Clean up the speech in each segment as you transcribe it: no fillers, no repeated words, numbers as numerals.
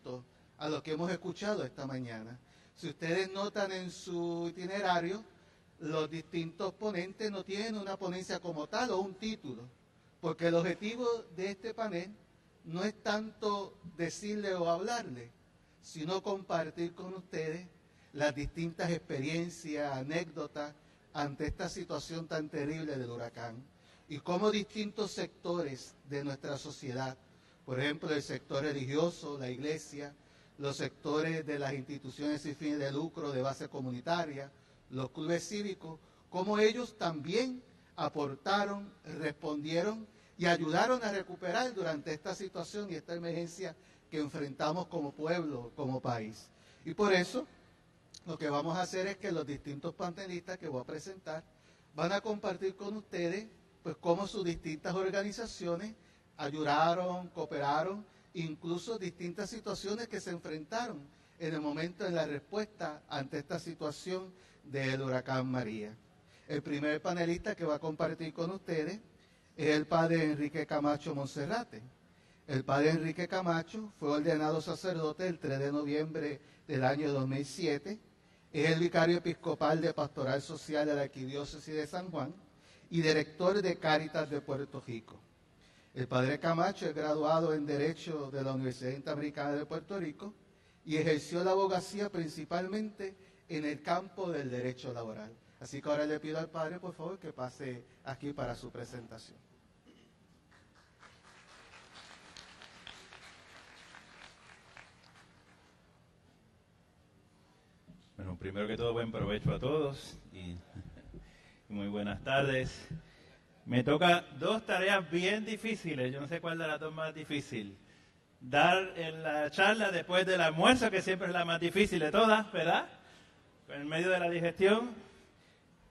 distinto a lo que hemos escuchado esta mañana. Si ustedes notan en su itinerario, los distintos ponentes no tienen una ponencia como tal o un título, porque el objetivo de este panel no es tanto decirle o hablarle, sino compartir con ustedes las distintas experiencias, anécdotas ante esta situación tan terrible del huracán y cómo distintos sectores de nuestra sociedad, por ejemplo el sector religioso, la iglesia, los sectores de las instituciones sin fines de lucro de base comunitaria, los clubes cívicos, cómo ellos también aportaron, respondieron y ayudaron a recuperar durante esta situación y esta emergencia que enfrentamos como pueblo, como país. Y por eso lo que vamos a hacer es que los distintos panelistas que voy a presentar van a compartir con ustedes pues cómo sus distintas organizaciones ayudaron, cooperaron, incluso distintas situaciones que se enfrentaron en el momento de la respuesta ante esta situación del huracán María. El primer panelista que va a compartir con ustedes es el padre Enrique Camacho Monserrate. El padre Enrique Camacho fue ordenado sacerdote el 3 de noviembre del año 2007. Es el vicario episcopal de Pastoral Social de la Arquidiócesis de San Juan y director de Cáritas de Puerto Rico. El padre Camacho es graduado en Derecho de la Universidad Interamericana de Puerto Rico y ejerció la abogacía principalmente en el campo del derecho laboral. Así que ahora le pido al padre, por favor, que pase aquí para su presentación. Bueno, primero que todo, buen provecho a todos y muy buenas tardes. Me toca dos tareas bien difíciles, yo no sé cuál de las dos más difícil. Dar en la charla después del almuerzo, que siempre es la más difícil de todas, ¿verdad? En medio de la digestión.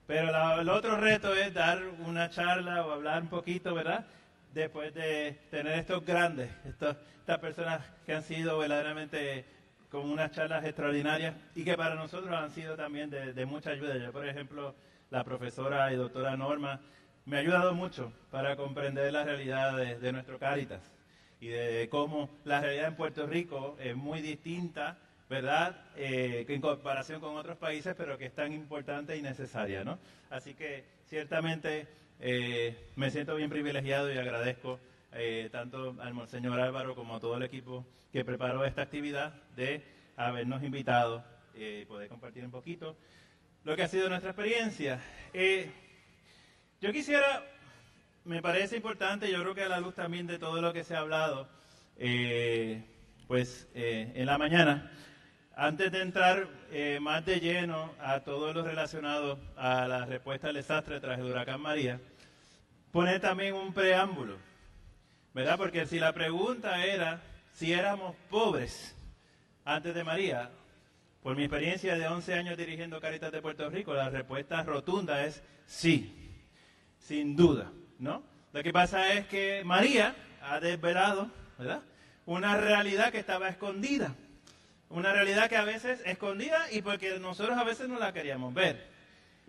Pero el otro reto es dar una charla o hablar un poquito, ¿verdad? Después de tener estos grandes, estas personas que han sido verdaderamente con unas charlas extraordinarias y que para nosotros han sido también de mucha ayuda. Yo, por ejemplo, la profesora y doctora Norma me ha ayudado mucho para comprender la realidad de nuestro Cáritas y de cómo la realidad en Puerto Rico es muy distinta, ¿verdad? En comparación con otros países, pero que es tan importante y necesaria, ¿no? Así que ciertamente me siento bien privilegiado y agradezco tanto al Monseñor Álvaro como a todo el equipo que preparó esta actividad de habernos invitado y poder compartir un poquito lo que ha sido nuestra experiencia. Yo quisiera, me parece importante, yo creo que a la luz también de todo lo que se ha hablado, en la mañana, antes de entrar más de lleno a todo lo relacionado a la respuesta al desastre tras el huracán María, poner también un preámbulo, ¿verdad? Porque si la pregunta era si éramos pobres antes de María, por mi experiencia de 11 años dirigiendo Cáritas de Puerto Rico, la respuesta rotunda es sí, sin duda, ¿no? Lo que pasa es que María ha desvelado, ¿verdad?, una realidad que estaba escondida. Una realidad que a veces escondida y porque nosotros a veces no la queríamos ver.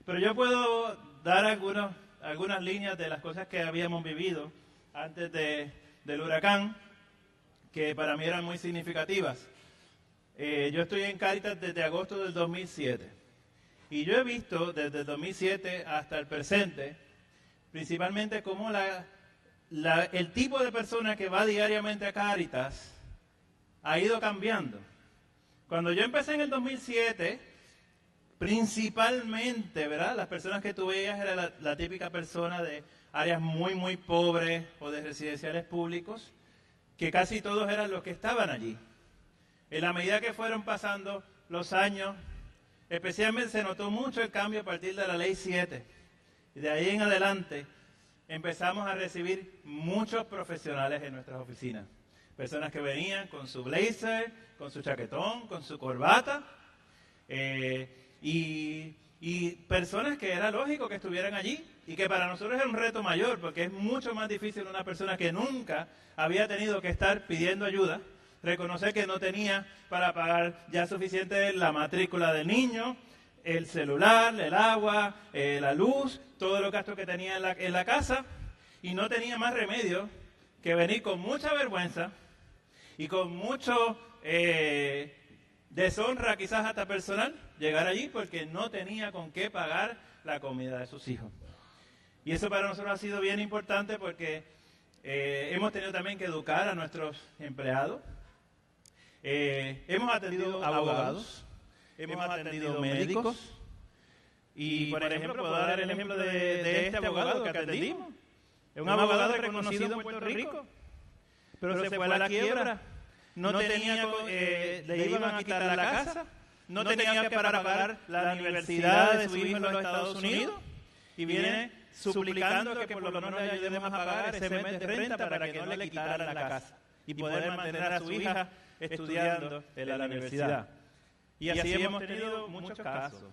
Pero yo puedo dar algunas líneas de las cosas que habíamos vivido antes del huracán, que para mí eran muy significativas. Yo estoy en Cáritas desde agosto del 2007. Y yo he visto desde el 2007 hasta el presente, principalmente cómo el tipo de persona que va diariamente a Cáritas ha ido cambiando. Cuando yo empecé en el 2007, principalmente, ¿verdad?, las personas que tú veías era la típica persona de áreas muy, muy pobres o de residenciales públicos, que casi todos eran los que estaban allí. En la medida que fueron pasando los años, especialmente se notó mucho el cambio a partir de la Ley 7. Y de ahí en adelante empezamos a recibir muchos profesionales en nuestras oficinas. Personas que venían con su blazer, con su chaquetón, con su corbata, y personas que era lógico que estuvieran allí y que para nosotros era un reto mayor porque es mucho más difícil una persona que nunca había tenido que estar pidiendo ayuda, reconocer que no tenía para pagar ya suficiente la matrícula del niño, el celular, el agua, la luz, todos los gastos que tenía en la casa, y no tenía más remedio que venir con mucha vergüenza y con mucho deshonra quizás hasta personal llegar allí porque no tenía con qué pagar la comida de sus hijos. Y eso para nosotros ha sido bien importante porque hemos tenido también que educar a nuestros empleados. Hemos atendido abogados, hemos atendido médicos. Y, por ejemplo, puedo dar el ejemplo de este abogado que atendimos. Es un abogado reconocido en Puerto Rico, pero se fue a la quiebra. No tenía, le iban a quitar la casa, no tenía que para pagar la universidad de su hijo en los Estados Unidos. Y viene suplicando que por lo menos le ayudemos a pagar ese mes de renta para que no le quitaran la casa y poder mantener a su hija estudiando en la universidad. Y así hemos tenido muchos casos.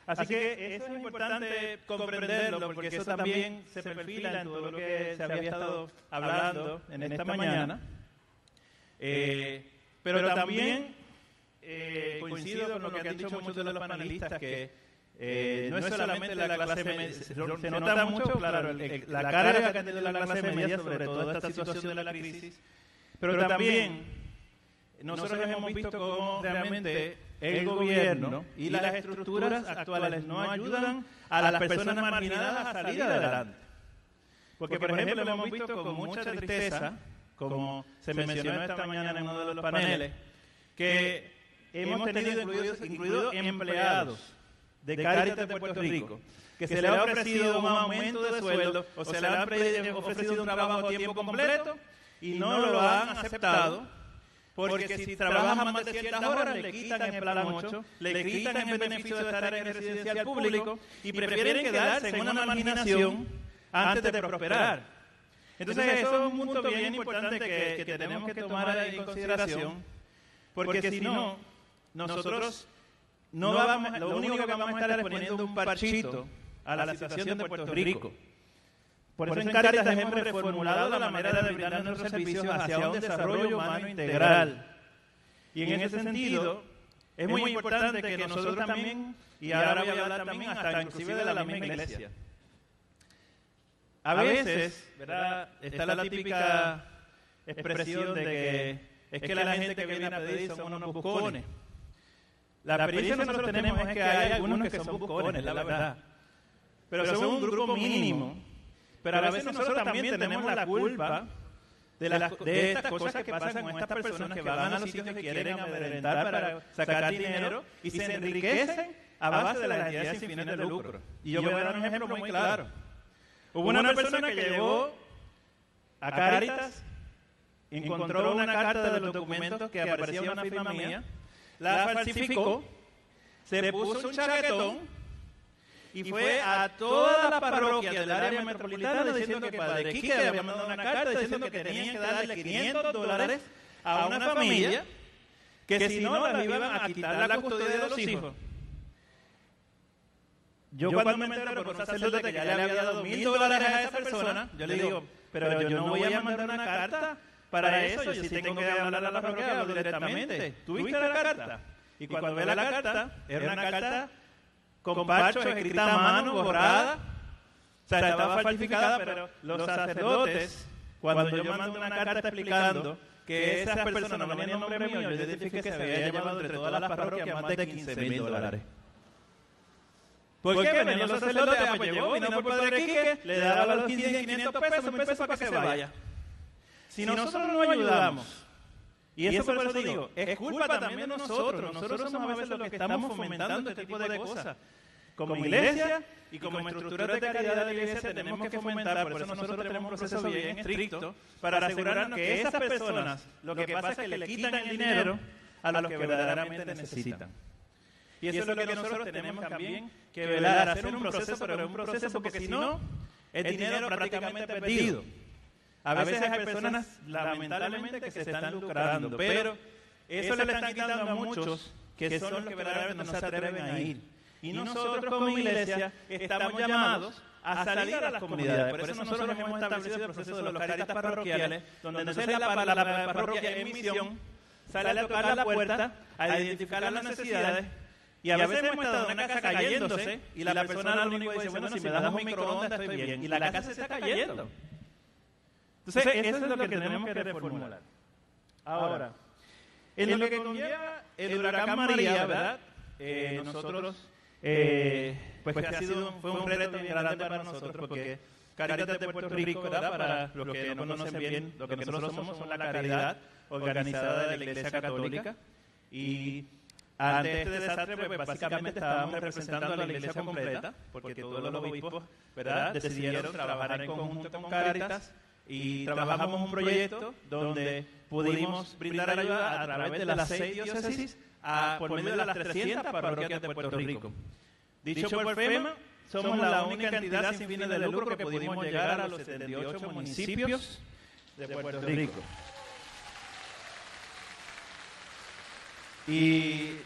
Así que eso es importante comprenderlo porque eso también se perfila en todo lo que se había estado hablando en esta mañana. Pero también coincido con lo que han dicho muchos de los panelistas que no es solamente la clase media, se nota mucho, claro, la carga que ha tenido la clase media sobre toda esta situación de la crisis, pero también nosotros hemos visto cómo realmente el gobierno y las estructuras actuales no ayudan a las personas marginadas a salir adelante. Porque, por ejemplo, lo hemos visto con mucha tristeza, como se mencionó esta mañana en uno de los paneles, que hemos tenido incluidos empleados de Cáritas de Puerto Rico, que se le ha ofrecido un aumento de sueldo o se le ha ofrecido un trabajo a tiempo completo y no lo han aceptado. Porque si trabajan más de ciertas horas, le quitan el plan 8, le quitan el beneficio de estar en el residencial público y prefieren quedarse en una marginación antes de prosperar. Entonces, eso es un punto bien importante que tenemos que tomar en consideración, porque si no, nosotros no vamos, lo único que vamos a estar es poniendo un parchito a la situación de Puerto Rico. Por eso en Cáritas hemos reformulado la manera de brindar nuestros servicios hacia un desarrollo humano integral. Y en ese sentido, es muy importante que nosotros también, y ahora voy a hablar también hasta inclusive de la misma iglesia. A veces, ¿verdad?, está la típica expresión de que es que la gente que viene a pedir son unos buscones. La experiencia que nosotros tenemos es que hay algunos que son buscones, la verdad. Pero son un grupo mínimo. Pero a veces nosotros también tenemos la culpa de estas cosas que pasan con estas personas que van a los sitios que quieren amedrentar para sacar dinero y se enriquecen a base de las entidades sin fines de lucro. Y yo voy a dar un ejemplo muy claro. Hubo una persona que llegó a Cáritas, encontró una carta de los documentos que aparecía una firma mía, la falsificó, se puso un chaquetón y fue a todas las parroquias del área metropolitana diciendo que Padre Quique había mandado una carta diciendo que tenían que darle $500 a una familia que si no les iban a quitar la custodia de los hijos. Yo cuando me entero por un sacerdote que ya le había dado $1,000 a esa persona, yo le digo, pero yo no voy a mandar una carta para eso, yo sí tengo que hablar a la parroquia directamente. ¿Tú viste la carta? Y cuando ve la carta, era una carta con parchos, escrita a mano, borrada, o sea, estaba falsificada, pero los sacerdotes, cuando yo mando una carta explicando que esas personas no venían en nombre mío, yo identifiqué que se había llevado entre todas las parroquias más de $15,000. ¿Por qué? Venían los sacerdotes, pues llegó, vino por Padre Quique, le daba los 500 pesos, un peso para que se vaya. Si nosotros no ayudamos, y eso por eso digo, es culpa también de nosotros. Nosotros somos a veces los que estamos fomentando este tipo de cosas. Como iglesia y como estructuras de caridad de la iglesia tenemos que fomentar, por eso nosotros tenemos un proceso bien estricto para asegurarnos que esas personas, lo que pasa es que le quitan el dinero a los que verdaderamente necesitan. Y eso es lo que nosotros tenemos también que velar, hacer un proceso, pero es un proceso porque si no, el dinero prácticamente perdido. A veces hay personas, lamentablemente, que se están lucrando, pero eso le están quitando a muchos que son los que verdaderamente no se atreven a ir. Y nosotros como iglesia estamos llamados a salir a las comunidades. Por eso nosotros hemos establecido el proceso de los Cáritas parroquiales, donde entonces la parroquia en misión sale a tocar la puerta, a identificar las necesidades. Y a veces hemos estado en una casa cayéndose y la persona lo único dice, bueno, si me das un microondas estoy bien. Y la casa se está cayendo. Entonces, eso es lo que tenemos que reformular. Ahora, En lo que conlleva el huracán María, ¿verdad? Nosotros, pues que fue un reto bien grande para nosotros porque Cáritas de Puerto Rico, ¿verdad? Para los que no conocen bien, lo que nosotros somos la caridad organizada de la Iglesia Católica. Y ante este desastre, pues básicamente estábamos representando a la Iglesia completa, porque todos los obispos, ¿verdad? Decidieron trabajar en conjunto con Cáritas y trabajamos un proyecto donde pudimos brindar ayuda a través de las 6 diócesis por medio de las 300 parroquias de Puerto Rico. Dicho por FEMA, somos la única entidad sin fines de lucro que pudimos llegar a los 78 municipios de Puerto Rico. Y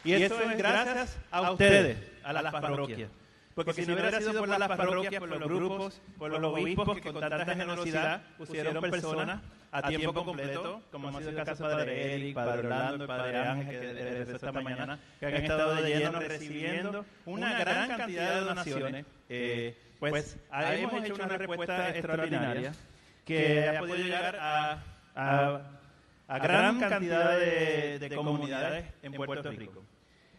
eso es gracias a ustedes, a las parroquias. Porque si no hubiera sido por las parroquias, por los grupos, por los obispos que con tanta generosidad pusieron personas a tiempo completo, como ha sido el caso de Padre Eric, Padre Orlando, Padre Ángel, que regresó esta mañana, que han estado de lleno recibiendo una gran cantidad de donaciones, pues hemos hecho una respuesta extraordinaria que ha podido llegar a gran cantidad de comunidades en Puerto Rico.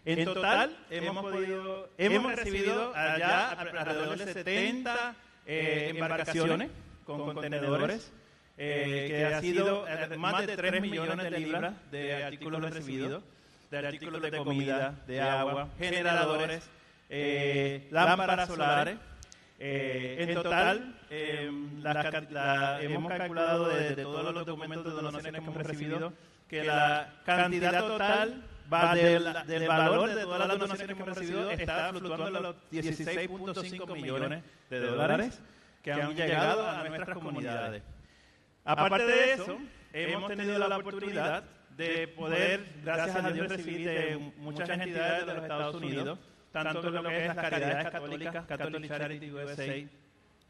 En total, hemos recibido allá alrededor de 70 embarcaciones con contenedores, que ha sido más de 3 millones de libras de artículos recibidos, de artículos de comida, de agua, generadores, lámparas solares. En total, hemos calculado de todos los documentos de donaciones que hemos recibido que la cantidad total del valor de todas las donaciones que hemos recibido está fluctuando en los 16.5 millones de dólares que han llegado a nuestras comunidades. Aparte de eso, hemos tenido la oportunidad de poder, gracias a Dios, recibir de muchas entidades de los Estados Unidos, tanto lo que es las caridades católicas, Catholic Charity USA,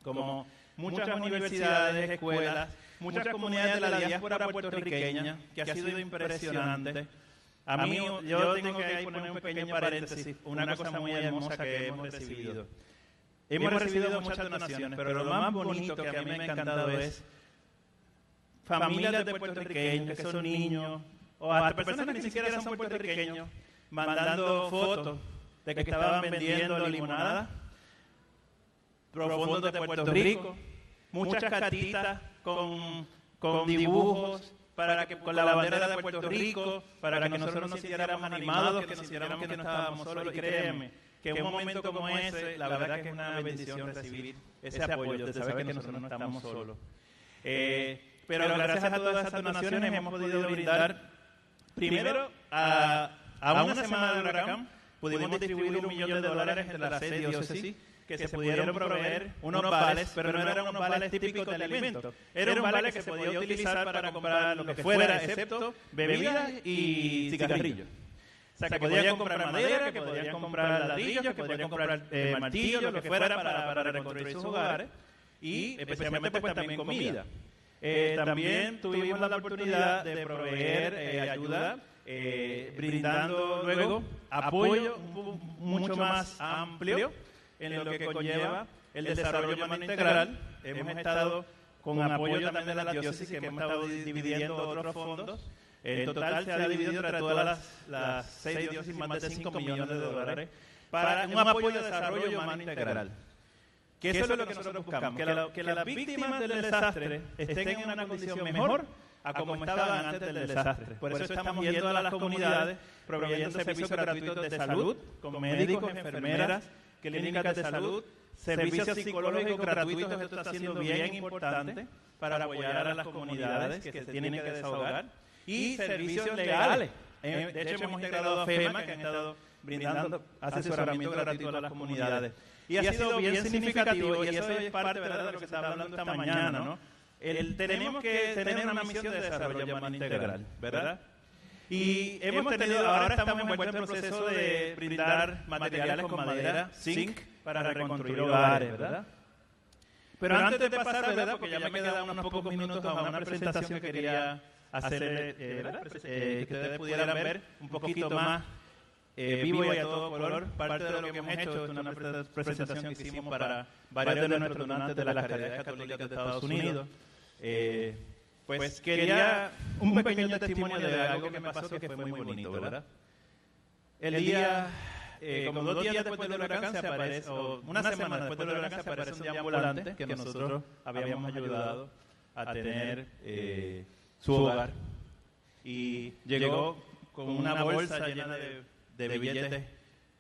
como muchas universidades, escuelas, muchas comunidades de la diáspora puertorriqueña, que ha sido impresionante. A mí, yo tengo que poner un pequeño paréntesis, una cosa muy hermosa que hemos recibido. Hemos recibido muchas donaciones, pero lo más bonito que a mí me ha encantado es familias de puertorriqueños, que son niños, o hasta personas que ni siquiera son puertorriqueños, mandando fotos de que estaban vendiendo limonada, profundos de Puerto Rico, muchas cartitas con dibujos, con la bandera de Puerto Rico, para que nosotros nos sintiéramos animados, que nos sintiéramos que no estábamos solos. Y créeme, que en un momento como ese, la verdad que es una bendición recibir ese apoyo, de saber que nosotros no estamos solos. Pero gracias a todas esas donaciones hemos podido brindar, primero, a una semana del huracán, pudimos distribuir $1 millón entre las 6 diócesis, que se pudieron proveer unos vales, pero no eran unos vales típicos de alimentos. Era un vale que se podía utilizar para comprar lo que fuera, excepto bebidas y cigarrillos. O sea, que podían comprar madera, que podían comprar ladrillos, que podían comprar martillos, lo que fuera para reconstruir sus hogares, y especialmente pues también comida. También tuvimos la oportunidad de proveer ayuda, brindando luego apoyo mucho más amplio en lo que conlleva el desarrollo humano integral. Hemos estado con apoyo también de la diócesis, que hemos estado dividiendo otros fondos. En total se ha dividido entre todas las 6 diócesis más de $5 millones para un apoyo de desarrollo humano integral. Que eso es lo que nosotros buscamos, que las víctimas del desastre estén en una condición mejor a como estaban antes del desastre. Por eso estamos yendo a las comunidades, proveyendo servicios gratuitos de salud, con médicos, enfermeras, clínicas de salud, servicios psicológicos gratuitos. Esto está siendo bien importante para apoyar a las comunidades que se tienen que desahogar, y servicios legales. De hecho, hemos integrado a FEMA, que han estado brindando asesoramiento gratuito a las comunidades. Y ha sido bien significativo, y eso es parte, ¿verdad?, de lo que se está hablando esta mañana, ¿no? Tenemos que tener una misión de desarrollo humano integral, ¿verdad? Y ahora estamos envueltos en el proceso de brindar materiales con madera, zinc, para reconstruir hogares, ¿verdad? Pero antes de pasar, ¿verdad?, porque ya me quedan unos pocos minutos a una presentación que quería hacer, ¿verdad?, que ustedes pudieran ver un poquito más vivo y a todo color parte de lo que hemos hecho. Es una presentación que hicimos para varios de nuestros donantes de las caridades católicas de Estados Unidos. Pues quería un pequeño testimonio de algo que me pasó que fue muy bonito, ¿verdad? El día, como 2 días después del huracán se aparece, o una semana después del huracán se aparece un deambulante que nosotros habíamos ayudado a tener su hogar. Y llegó con una bolsa llena de billetes,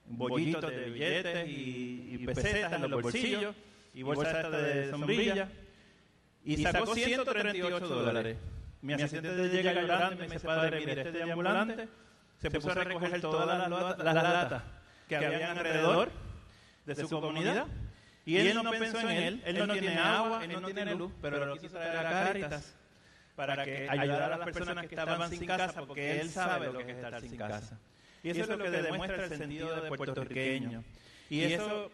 bollitos de billetes y pesetas en los bolsillos, y bolsa esta de sombrilla, y sacó $138. Mi asistente llega llorando y me dice: padre, mire, este deambulante se puso a recoger todas las latas que habían alrededor de su comunidad, y él no pensó en él no tiene agua, él no tiene luz, pero lo quiso traer a Cáritas para que ayudara a las personas que estaban sin casa, porque él sabe lo que es estar sin casa. Y eso es lo que demuestra el sentido de puertorriqueño. Y eso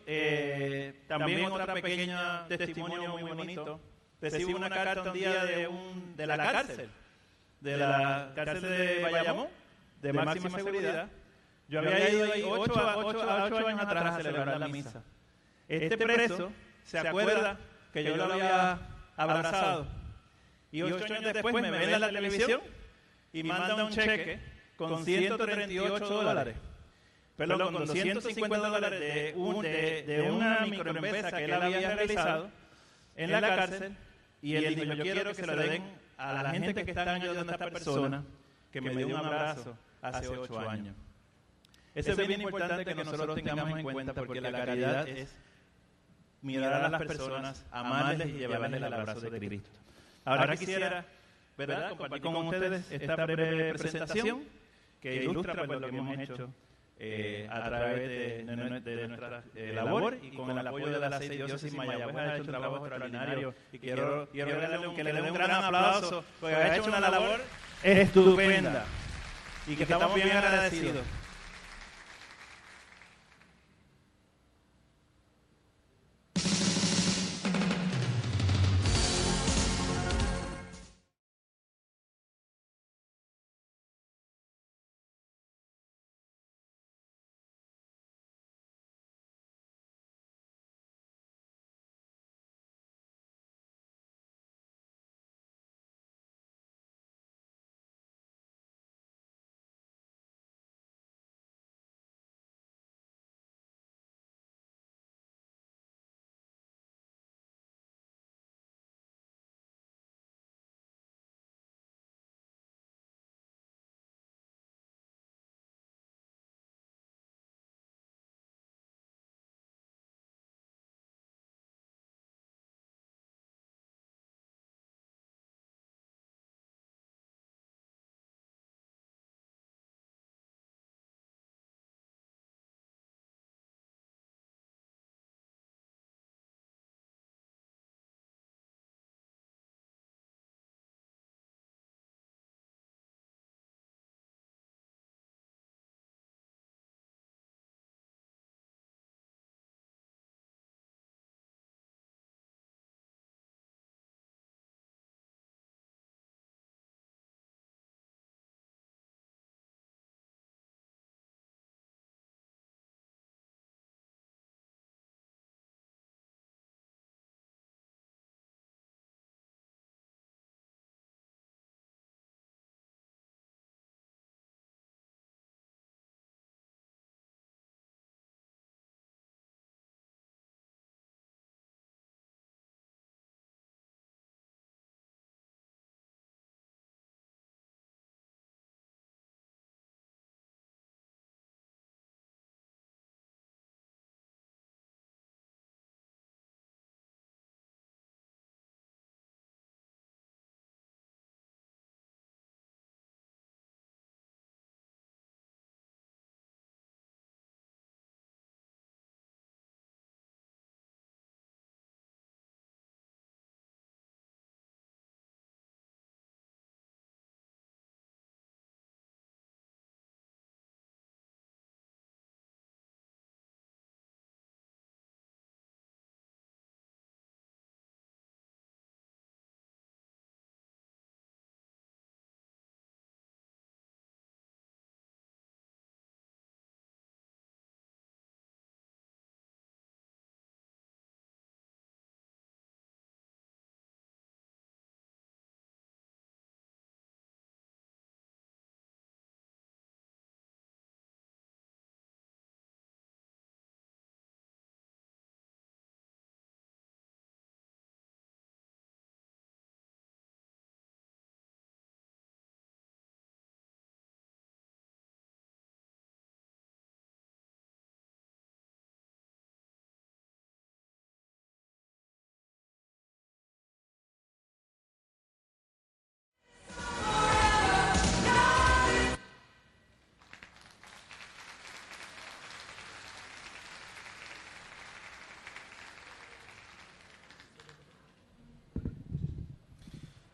también otra pequeña testimonio muy bonito. Recibo una carta un día de la cárcel de Bayamón, de máxima seguridad. Yo había ido ahí 8 años atrás a celebrar la misa. Este preso se acuerda que yo lo había abrazado, y 8 años después me ve en la televisión y manda un cheque con $138, perdón, con $250 de una microempresa que él había realizado en la cárcel, y él dijo: yo quiero que se lo den a la gente que está ayudando a esta persona que me dio un abrazo hace 8 años. Eso es bien importante que nosotros tengamos en cuenta, porque la caridad es mirar a las personas, amarles y llevarles el abrazo de Cristo. Ahora quisiera, ¿verdad?, compartir con ustedes esta breve presentación que ilustra pues, lo que hemos hecho a través de nuestra labor, y con el apoyo de la Arquidiócesis Mayagüez ha hecho un trabajo extraordinario, y quiero que le den un gran aplauso, porque ha hecho una labor estupenda y que estamos bien agradecidos.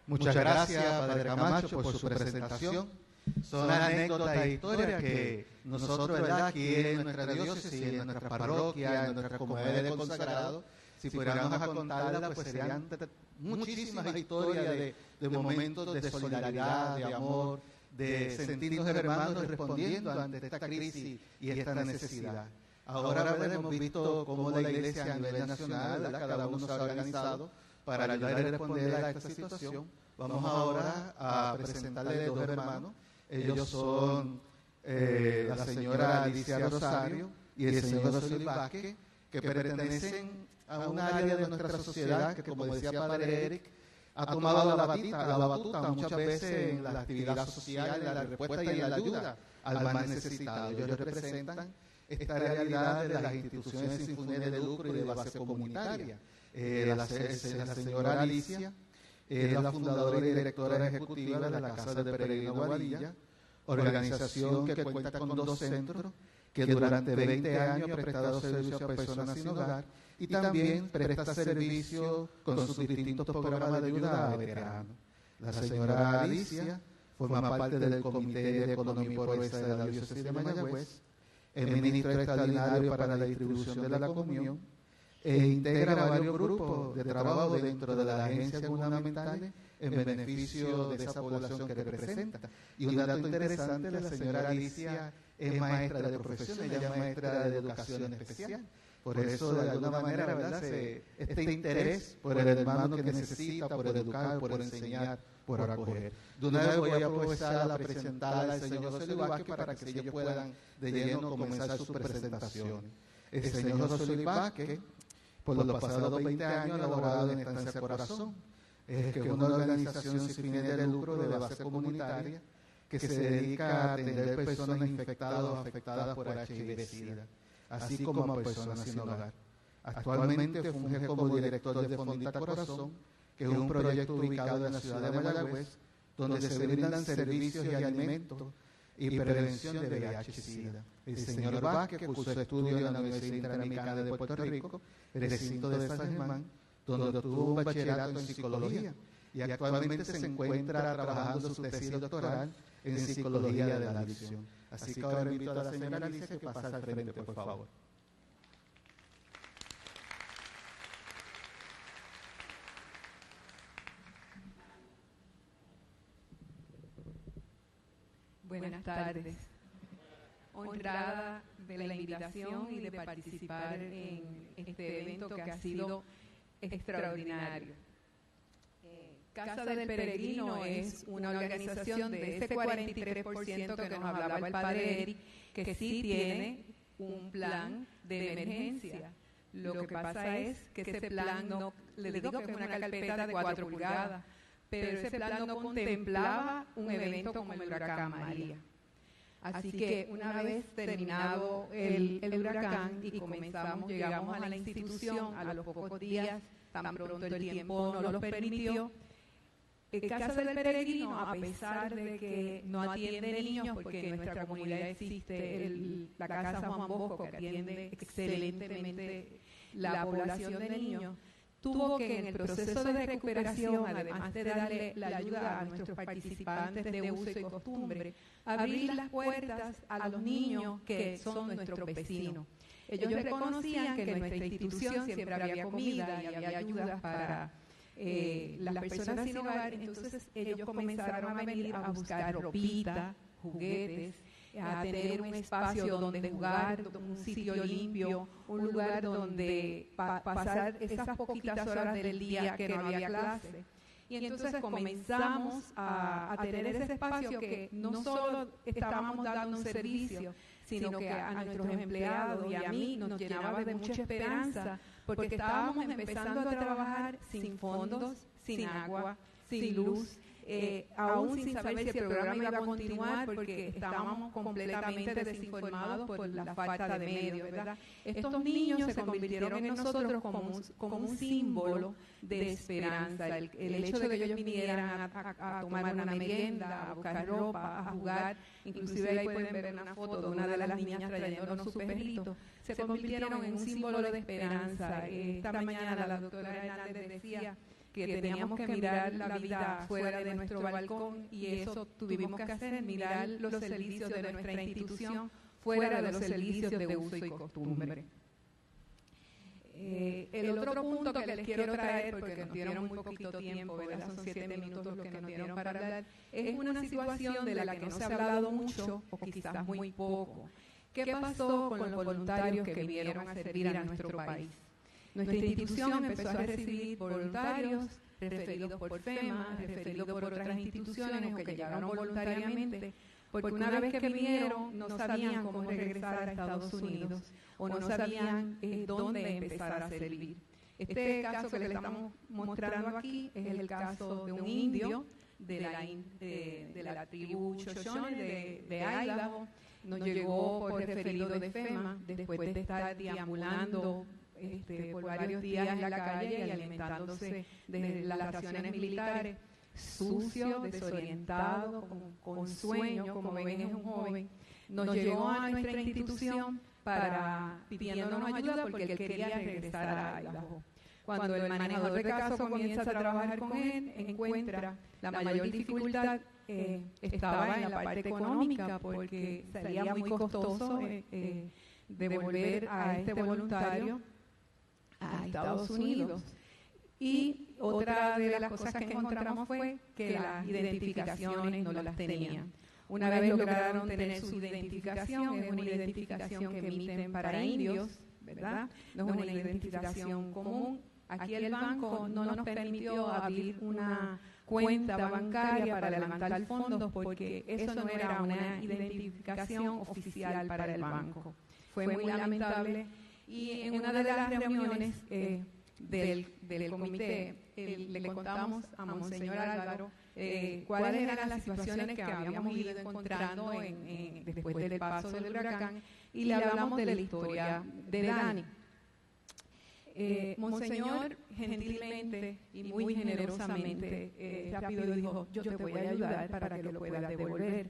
Muchas gracias, Padre Camacho, por su presentación. Son anécdotas e historias que nosotros, ¿verdad?, aquí en nuestra diócesis, en nuestra parroquia, en nuestras comunidades de consagrados, si fuéramos a contarlas, pues serían muchísimas historias de momentos de solidaridad, de amor, de sentirnos hermanos respondiendo ante esta crisis y esta necesidad. Ahora, ¿verdad?, hemos visto cómo la Iglesia a nivel nacional, ¿verdad?, cada uno se ha organizado para ayudar y responder a esta situación. Vamos ahora a presentarle dos hermanos. Ellos son la señora Alicia Rosario y el señor José Luis Vázquez, que pertenecen a un área de nuestra sociedad que, como decía Padre Eric, ha tomado la batuta muchas veces en la actividad social, en la respuesta y en la ayuda al más necesitado. Ellos representan esta realidad de las instituciones sin fines de lucro y de base comunitaria. La señora Alicia es la fundadora y directora ejecutiva de la Casa del Peregrino Guadilla, organización que cuenta con 2 centros, que durante 20 años ha prestado servicio a personas sin hogar y también presta servicio con sus distintos programas de ayuda a veteranos. La señora Alicia forma parte del Comité de Economía y Pobreza de la Diócesis de Mayagüez, es ministro extraordinario para la distribución de la comunión, e integra varios grupos de trabajo dentro de las agencias gubernamentales en beneficio de esa población que representa. Y un dato interesante, la señora Alicia es maestra de profesión, ella es maestra de educación especial. Por eso, de alguna manera, ¿verdad?, este interés por el hermano que necesita, por educar, por enseñar, por acoger. De una vez voy a aprovechar a presentar al señor José Luis Vázquez para que ellos puedan de lleno comenzar sus presentaciones. El señor José Luis Vázquez, por los pasados 20 años, ha laborado en Estancia Corazón, que es una organización sin fines de lucro de base comunitaria que se dedica a atender personas infectadas o afectadas por HIV-Sida, así como a personas sin hogar. Actualmente funge como director de Fondita Corazón, que es un proyecto ubicado en la ciudad de Mayagüez, donde se brindan servicios y alimentos y prevención de VIH-Sida. El señor Vázquez cursó estudios en la Universidad Interamericana de Puerto Rico, recinto de San Germán, donde obtuvo un bachillerato en psicología y actualmente se encuentra trabajando su tesis doctoral en psicología de la adicción. Así que ahora invito a la señora Alicia que pase al frente, por favor. Buenas tardes. Honrada de la invitación y de participar en este evento que ha sido extraordinario. Casa del Peregrino es una organización de ese 43% que nos hablaba el Padre Eric, que sí tiene un plan de emergencia. Lo que pasa es que ese plan no, le digo que es una carpeta de 4 pulgadas, pero ese plan no contemplaba un evento como el huracán María. Así que una vez terminado el huracán y llegamos a la institución, a los pocos días, tan pronto el tiempo nos lo permitió, Casa del Peregrino, a pesar de que no atiende niños, porque en nuestra comunidad existe la Casa Juan Bosco, que atiende excelentemente la población de niños, tuvo que en el proceso de recuperación, además de darle la ayuda a nuestros participantes de uso y costumbre, abrir las puertas a los niños que son nuestros vecinos. Ellos reconocían que en nuestra institución siempre había comida y había ayudas para las personas sin hogar, entonces ellos comenzaron a venir a buscar ropita, juguetes, a tener un espacio donde jugar, un sitio limpio, un lugar donde pasar esas poquitas horas del día que no había clase. Y entonces comenzamos a tener ese espacio que no solo estábamos dando un servicio, sino que a nuestros empleados y a mí nos llenaba de mucha esperanza, porque estábamos empezando a trabajar sin fondos, sin agua, sin luz, aún sin saber si el programa iba a continuar, porque estábamos completamente desinformados por la falta de medios, ¿verdad? Estos niños se convirtieron en nosotros como un símbolo de esperanza. El hecho de que ellos vinieran a tomar una merienda, a buscar ropa, a jugar, inclusive ahí pueden ver una foto de una de las niñas trayéndonos su perrito, se convirtieron en un símbolo de esperanza. Esta mañana la doctora Hernández decía que teníamos que mirar la vida fuera de nuestro balcón y eso tuvimos que hacer, mirar los servicios de nuestra institución fuera de los servicios de uso y costumbre. El otro punto que les quiero traer, porque nos dieron muy poquito tiempo, ¿verdad? Son 7 minutos los que nos dieron para hablar, es una situación de la que no se ha hablado mucho o quizás muy poco. ¿Qué pasó con los voluntarios que vinieron a servir a nuestro país? Nuestra institución empezó a recibir voluntarios referidos por FEMA, referidos por otras instituciones o que llegaron voluntariamente, porque una vez que vinieron no sabían cómo regresar a Estados Unidos o no sabían dónde empezar a servir. Este caso que le estamos mostrando aquí es el caso de un indio de la tribu Shoshone de Idaho. Nos llegó por referido de FEMA después de estar deambulando por varios días en la calle y alimentándose de las raciones militares, sucio, desorientado, con sueño, como ven es un joven. Nos llegó a nuestra institución pidiéndonos ayuda porque él quería regresar a Idaho. Cuando el manejador de caso comienza a trabajar con él, encuentra la mayor dificultad estaba en la parte económica porque sería muy costoso devolver a este voluntario a Estados Unidos. Y otra de las cosas que encontramos fue que las identificaciones no las tenían. Una vez lograron tener su identificación, es una identificación que emiten para indios, ¿verdad? No es una identificación común. Aquí el banco no nos permitió abrir una cuenta bancaria para levantar fondos porque eso no era una identificación oficial para el banco. Fue muy lamentable y en una de las reuniones del comité le contamos a Monseñor Álvaro cuáles eran las situaciones que habíamos ido encontrando después del paso del huracán y le hablamos de la historia de Dani. Monseñor gentilmente y muy generosamente rápido dijo, yo te voy a ayudar para que lo puedas devolver.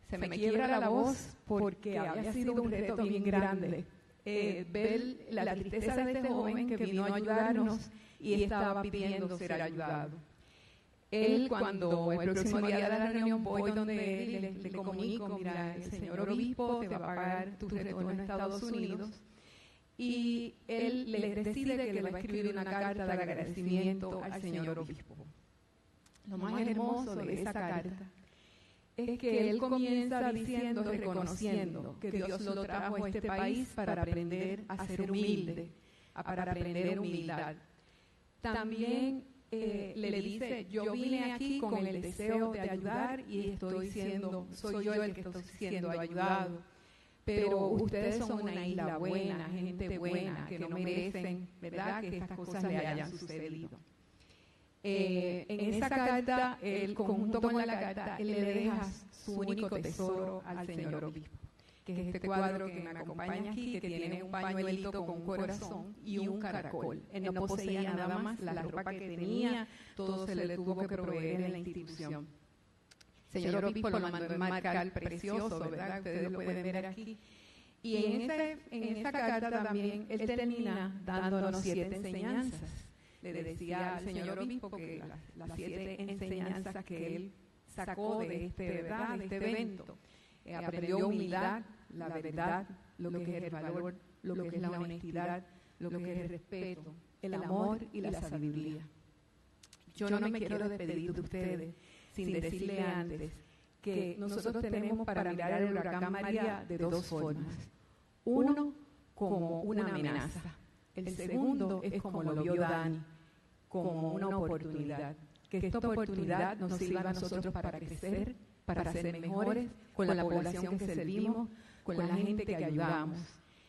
Se me quiebra la voz porque había sido un reto bien grande ver la tristeza de este joven que vino a ayudarnos y estaba pidiendo ser ayudado. Él, cuando el próximo día de la reunión voy donde él le comunico, mira, el señor obispo te va a pagar tu retorno a Estados Unidos. Y él le decide que le va a escribir una carta de agradecimiento al señor obispo. Lo más hermoso de esa carta es que él comienza diciendo, reconociendo que Dios lo trajo a este país para aprender a ser humilde, para aprender humildad. También le dice, yo vine aquí con el deseo de ayudar y soy yo el que estoy siendo ayudado. Pero ustedes son una isla buena, gente buena, que no merecen, ¿verdad?, que estas cosas le hayan sucedido. En esa carta, él, junto con la carta, él le deja su único tesoro al señor obispo, que es este cuadro que me acompaña aquí, que tiene un pañuelito con un corazón y un caracol. Él no poseía nada más, la ropa que tenía, todo se le tuvo que proveer en la institución. Señor obispo lo mandó a enmarcar precioso, ¿verdad? Ustedes lo pueden ver aquí. Y en esa carta también él termina dándonos 7 enseñanzas. Le decía al señor obispo que las 7 enseñanzas que él sacó de ¿verdad?, de este evento. Aprendió humildad, la verdad, lo que es el valor, lo que es la honestidad, lo que es el respeto, el amor y la sabiduría. Yo no me quiero despedir de ustedes sin decirle antes que nosotros tenemos para mirar el huracán María de 2 formas. Uno, como una amenaza. El segundo es como lo vio Dani, como una oportunidad. Que esta oportunidad nos sirva a nosotros para crecer, para ser mejores con la población que servimos, con la gente que ayudamos.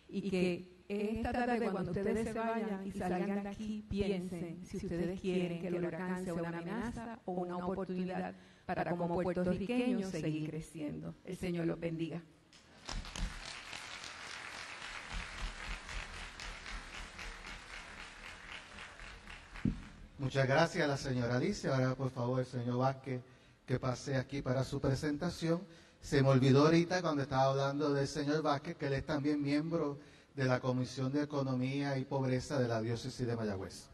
Y que esta tarde, cuando ustedes se vayan y salgan de aquí, piensen si ustedes quieren que el huracán sea una amenaza o una oportunidad para como puertorriqueños seguir creciendo. El Señor los bendiga. Muchas gracias a la señora Alicia. Ahora, por favor, el señor Vázquez, que pase aquí para su presentación. Se me olvidó ahorita cuando estaba hablando del señor Vázquez, que él es también miembro de la Comisión de Economía y Pobreza de la Diócesis de Mayagüez.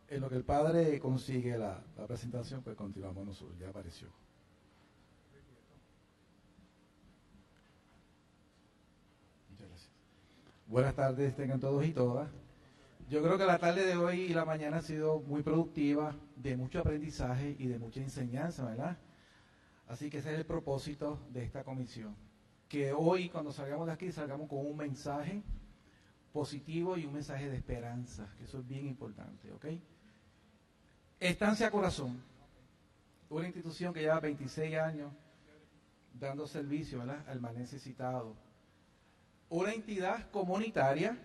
En lo que el padre consigue la presentación, pues continuamos nosotros, ya apareció. Muchas gracias. Buenas tardes, tengan todos y todas. Yo creo que la tarde de hoy y la mañana ha sido muy productiva, de mucho aprendizaje y de mucha enseñanza, ¿verdad? Así que ese es el propósito de esta comisión. Que hoy, cuando salgamos de aquí, salgamos con un mensaje positivo y un mensaje de esperanza, que eso es bien importante, ¿ok? Estancia Corazón, una institución que lleva 26 años dando servicio, ¿verdad?, al más necesitado. Una entidad comunitaria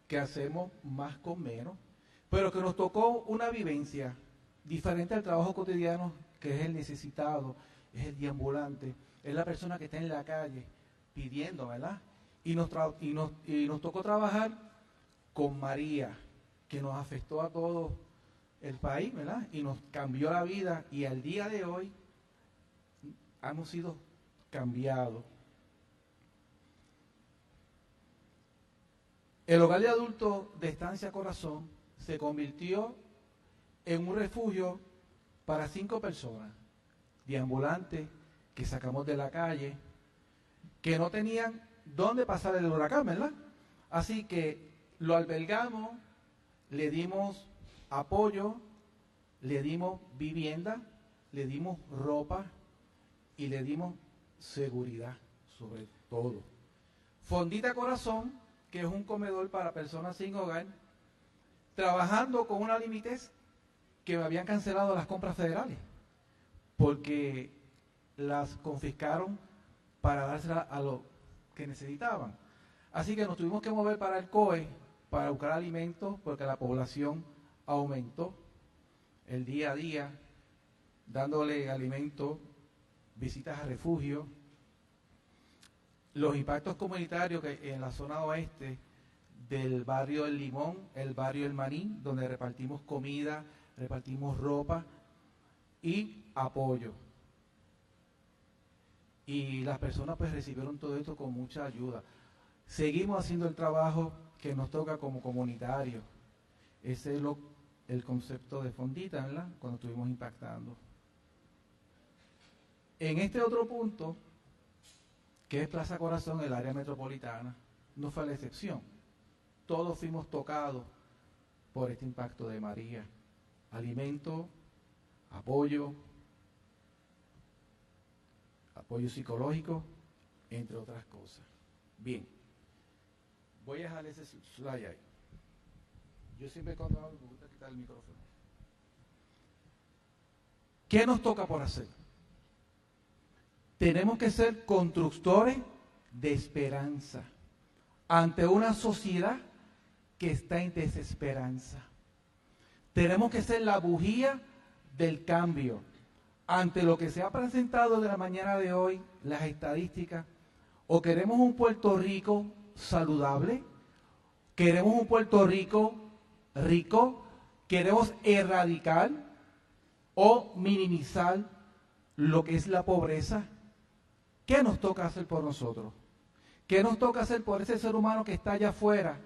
que hacemos más con menos, pero que nos tocó una vivencia diferente al trabajo cotidiano, que es el necesitado, es el deambulante, es la persona que está en la calle pidiendo, ¿verdad? Y nos tocó trabajar con María, que nos afectó a todos el país, ¿verdad? Y nos cambió la vida, y al día de hoy hemos sido cambiados. El hogar de adultos de Estancia Corazón se convirtió en un refugio para 5 personas, deambulantes que sacamos de la calle, que no tenían dónde pasar el huracán, ¿verdad? Así que lo albergamos, le dimos apoyo, le dimos vivienda, le dimos ropa y le dimos seguridad, sobre todo. Fondita Corazón, que es un comedor para personas sin hogar, trabajando con una limitez que me habían cancelado las compras federales, porque las confiscaron para dárselas a los que necesitaban. Así que nos tuvimos que mover para el COE para buscar alimentos, porque la población aumentó el día a día, dándole alimentos, visitas a refugio. Los impactos comunitarios que en la zona oeste del barrio El Limón, el barrio El Maní, donde repartimos comida, repartimos ropa y apoyo. Y las personas pues recibieron todo esto con mucha ayuda. Seguimos haciendo el trabajo que nos toca como comunitarios. Ese es el concepto de Fondita, ¿verdad?, cuando estuvimos impactando. En este otro punto, que es Plaza Corazón, el área metropolitana, no fue la excepción. Todos fuimos tocados por este impacto de María. Alimento, apoyo psicológico, entre otras cosas. Bien, voy a dejar ese slide ahí. Yo siempre cuando hablo me gusta quitar el micrófono. ¿Qué nos toca por hacer? Tenemos que ser constructores de esperanza ante una sociedad que está en desesperanza. Tenemos que ser la bujía del cambio. Ante lo que se ha presentado de la mañana de hoy, las estadísticas, o queremos un Puerto Rico saludable, queremos un Puerto Rico rico, queremos erradicar o minimizar lo que es la pobreza. ¿Qué nos toca hacer por nosotros? ¿Qué nos toca hacer por ese ser humano que está allá afuera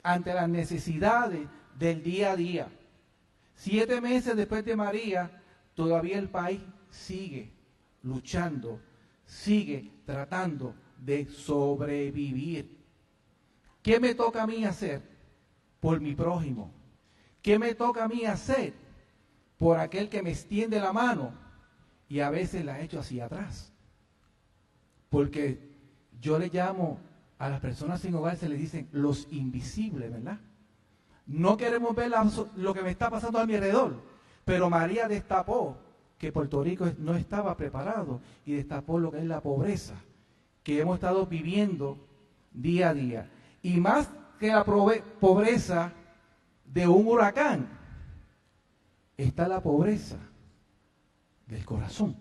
ante las necesidades del día a día? 7 meses después de María, todavía el país sigue luchando, sigue tratando de sobrevivir. ¿Qué me toca a mí hacer por mi prójimo? ¿Qué me toca a mí hacer por aquel que me extiende la mano y a veces la echo hacia atrás? Porque yo le llamo a las personas sin hogar, se les dicen los invisibles, ¿verdad? No queremos ver lo que me está pasando a mi alrededor, pero María destapó que Puerto Rico no estaba preparado y destapó lo que es la pobreza que hemos estado viviendo día a día. Y más que la pobreza de un huracán, está la pobreza del corazón.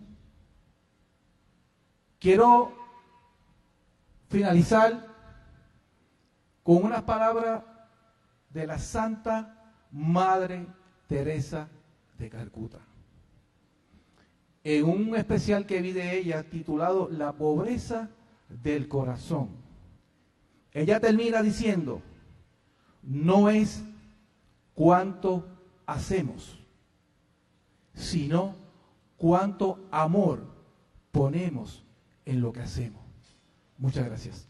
Quiero finalizar con unas palabras de la Santa Madre Teresa de Calcuta. En un especial que vi de ella titulado La pobreza del corazón, ella termina diciendo: no es cuánto hacemos, sino cuánto amor ponemos en lo que hacemos. Muchas gracias.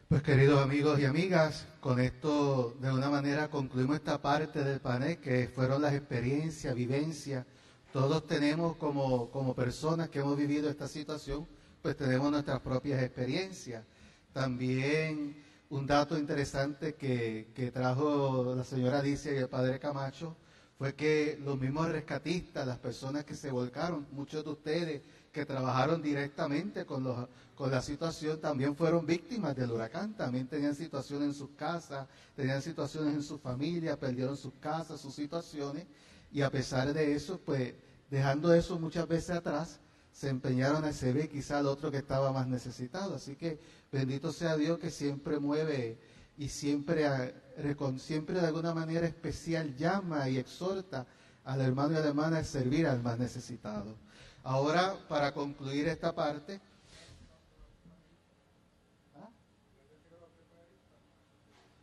Pues queridos amigos y amigas, con esto de una manera concluimos esta parte del panel que fueron las experiencias, vivencias. Todos tenemos como personas que hemos vivido esta situación, pues tenemos nuestras propias experiencias. También un dato interesante que trajo la señora Alicia y el padre Camacho fue que los mismos rescatistas, las personas que se volcaron, muchos de ustedes que trabajaron directamente con la situación, también fueron víctimas del huracán, también tenían situaciones en sus casas, tenían situaciones en su familia, perdieron sus casas, sus situaciones, y a pesar de eso, pues dejando eso muchas veces atrás, se empeñaron a servir quizá al otro que estaba más necesitado. Así que bendito sea Dios que siempre mueve y siempre de alguna manera especial llama y exhorta al hermano y a la hermana a servir al más necesitado. Ahora, para concluir esta parte,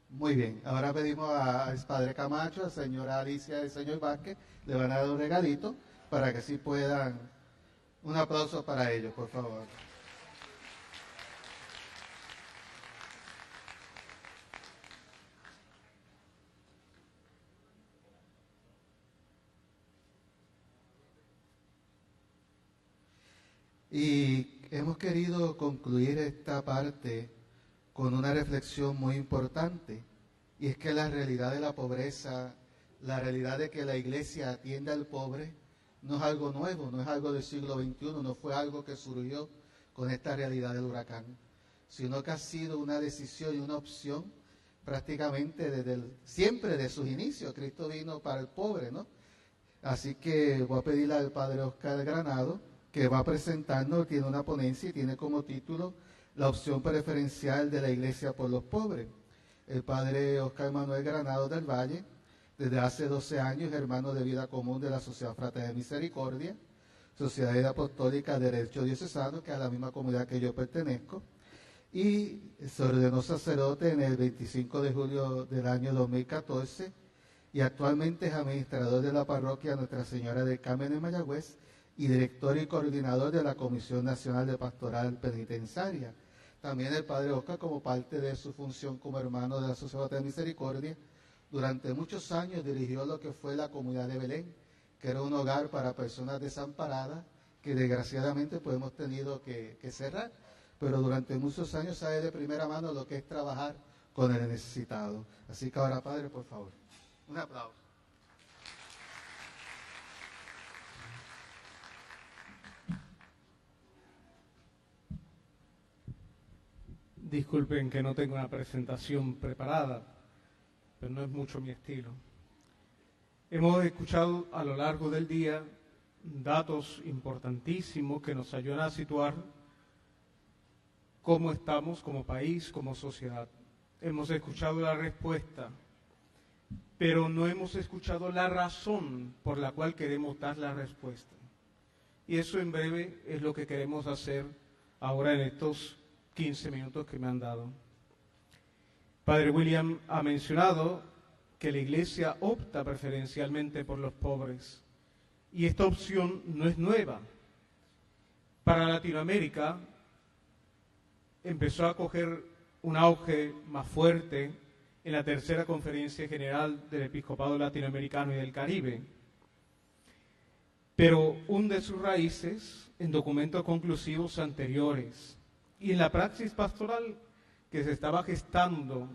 muy bien, ahora pedimos al padre Camacho, a la señora Alicia y al señor Vázquez, le van a dar un regalito para que sí puedan, un aplauso para ellos, por favor. Y hemos querido concluir esta parte con una reflexión muy importante, y es que la realidad de la pobreza, la realidad de que la iglesia atiende al pobre, no es algo nuevo, no es algo del siglo XXI, no fue algo que surgió con esta realidad del huracán, sino que ha sido una decisión y una opción prácticamente siempre de sus inicios. Cristo vino para el pobre, ¿no? Así que voy a pedirle al padre Oscar Granado, que va a presentarnos, tiene una ponencia y tiene como título la opción preferencial de la iglesia por los pobres. El padre Oscar Manuel Granado del Valle, desde hace 12 años, hermano de vida común de la Sociedad Fraterna de Misericordia, Sociedad Apostólica de Derecho Diocesano, que es a la misma comunidad que yo pertenezco, y se ordenó sacerdote en el 25 de julio del año 2014, y actualmente es administrador de la parroquia Nuestra Señora del Carmen en Mayagüez, y director y coordinador de la Comisión Nacional de Pastoral Penitenciaria. También el padre Oscar, como parte de su función como hermano de la Sociedad de Misericordia, durante muchos años dirigió lo que fue la comunidad de Belén, que era un hogar para personas desamparadas, que desgraciadamente pues hemos tenido que cerrar, pero durante muchos años sabe de primera mano lo que es trabajar con el necesitado. Así que ahora, padre, por favor, un aplauso. Disculpen que no tengo una presentación preparada, pero no es mucho mi estilo. Hemos escuchado a lo largo del día datos importantísimos que nos ayudan a situar cómo estamos como país, como sociedad. Hemos escuchado la respuesta, pero no hemos escuchado la razón por la cual queremos dar la respuesta. Y eso en breve es lo que queremos hacer ahora en estos 15 minutos que me han dado. Padre William ha mencionado que la Iglesia opta preferencialmente por los pobres, y esta opción no es nueva. Para Latinoamérica empezó a coger un auge más fuerte en la tercera Conferencia General del Episcopado Latinoamericano y del Caribe, pero hunde sus raíces en documentos conclusivos anteriores y en la praxis pastoral que se estaba gestando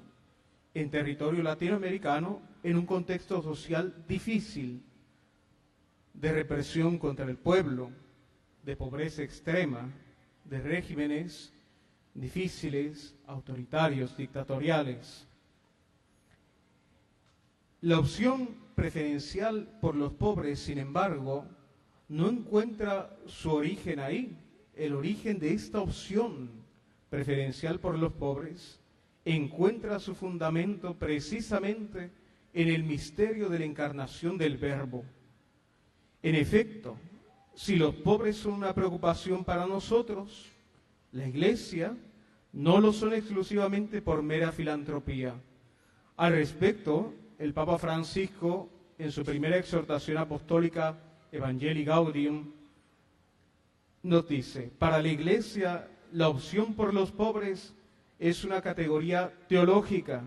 en territorio latinoamericano en un contexto social difícil, de represión contra el pueblo, de pobreza extrema, de regímenes difíciles, autoritarios, dictatoriales. La opción preferencial por los pobres, sin embargo, no encuentra su origen ahí. El origen de esta opción preferencial por los pobres encuentra su fundamento precisamente en el misterio de la encarnación del Verbo. En efecto, Si los pobres son una preocupación para nosotros, la Iglesia no lo son exclusivamente por mera filantropía. Al respecto, el Papa Francisco, en su primera exhortación apostólica, Evangelii Gaudium, nos dice: para la Iglesia, la opción por los pobres es una categoría teológica,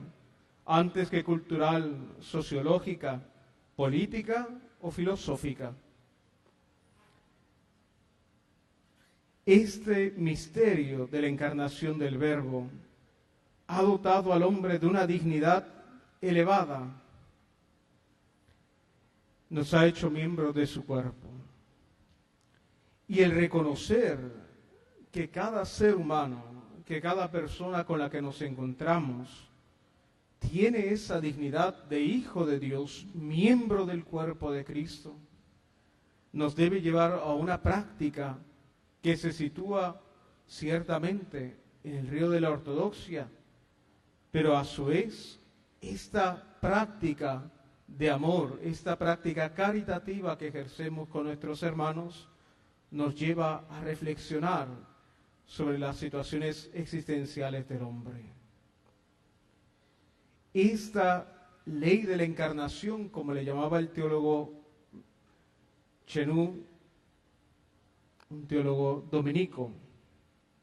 antes que cultural, sociológica, política o filosófica. Este misterio de la encarnación del Verbo ha dotado al hombre de una dignidad elevada. Nos ha hecho miembros de su cuerpo. Y el reconocer que cada ser humano, que cada persona con la que nos encontramos, tiene esa dignidad de hijo de Dios, miembro del cuerpo de Cristo, nos debe llevar a una práctica que se sitúa ciertamente en el río de la ortodoxia, pero a su vez esta práctica de amor, esta práctica caritativa que ejercemos con nuestros hermanos, nos lleva a reflexionar sobre las situaciones existenciales del hombre. Esta ley de la encarnación, como le llamaba el teólogo Chenú, un teólogo dominico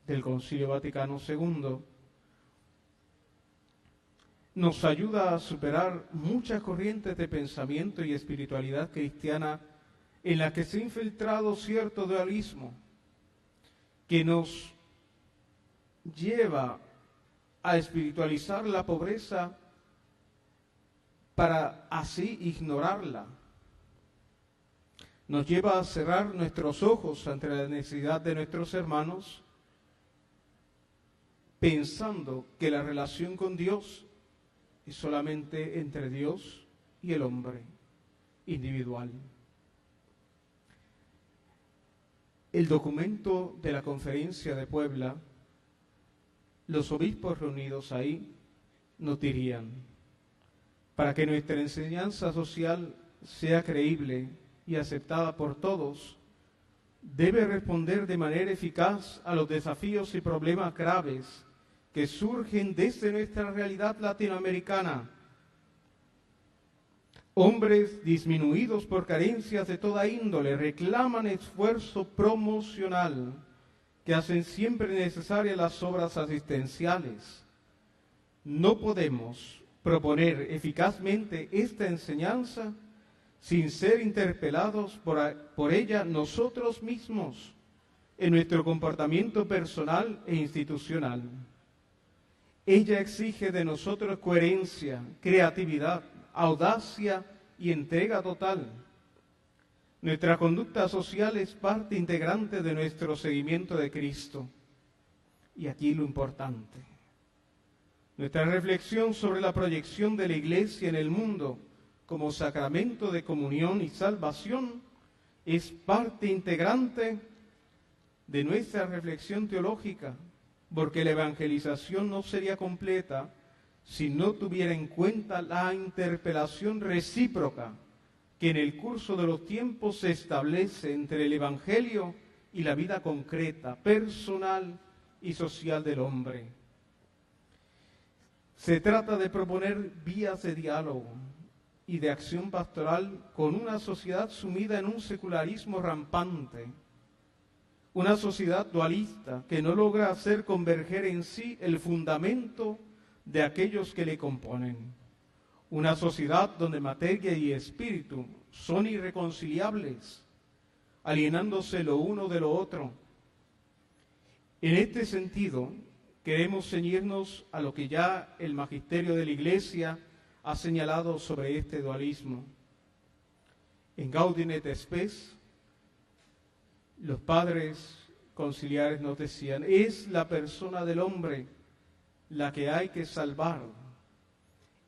del Concilio Vaticano II, nos ayuda a superar muchas corrientes de pensamiento y espiritualidad cristiana en la que se ha infiltrado cierto dualismo que nos lleva a espiritualizar la pobreza para así ignorarla. Nos lleva a cerrar nuestros ojos ante la necesidad de nuestros hermanos, pensando que la relación con Dios es solamente entre Dios y el hombre individual. El documento de la Conferencia de Puebla, los obispos reunidos ahí nos dirían: para que nuestra enseñanza social sea creíble y aceptada por todos, debe responder de manera eficaz a los desafíos y problemas graves que surgen desde nuestra realidad latinoamericana. Hombres disminuidos por carencias de toda índole reclaman esfuerzo promocional que hacen siempre necesarias las obras asistenciales. No podemos proponer eficazmente esta enseñanza sin ser interpelados por ella nosotros mismos en nuestro comportamiento personal e institucional. Ella exige de nosotros coherencia, creatividad, audacia y entrega total. Nuestra conducta social es parte integrante de nuestro seguimiento de Cristo. Y aquí lo importante: nuestra reflexión sobre la proyección de la Iglesia en el mundo como sacramento de comunión y salvación es parte integrante de nuestra reflexión teológica, porque la evangelización no sería completa si no tuviera en cuenta la interpelación recíproca que en el curso de los tiempos se establece entre el Evangelio y la vida concreta, personal y social del hombre. Se trata de proponer vías de diálogo y de acción pastoral con una sociedad sumida en un secularismo rampante, una sociedad dualista que no logra hacer converger en sí el fundamento de aquellos que le componen, una sociedad donde materia y espíritu son irreconciliables, alienándose lo uno de lo otro. En este sentido, queremos ceñirnos a lo que ya el magisterio de la Iglesia ha señalado sobre este dualismo. En Gaudium et Spes, los padres conciliares nos decían: es la persona del hombre la que hay que salvar,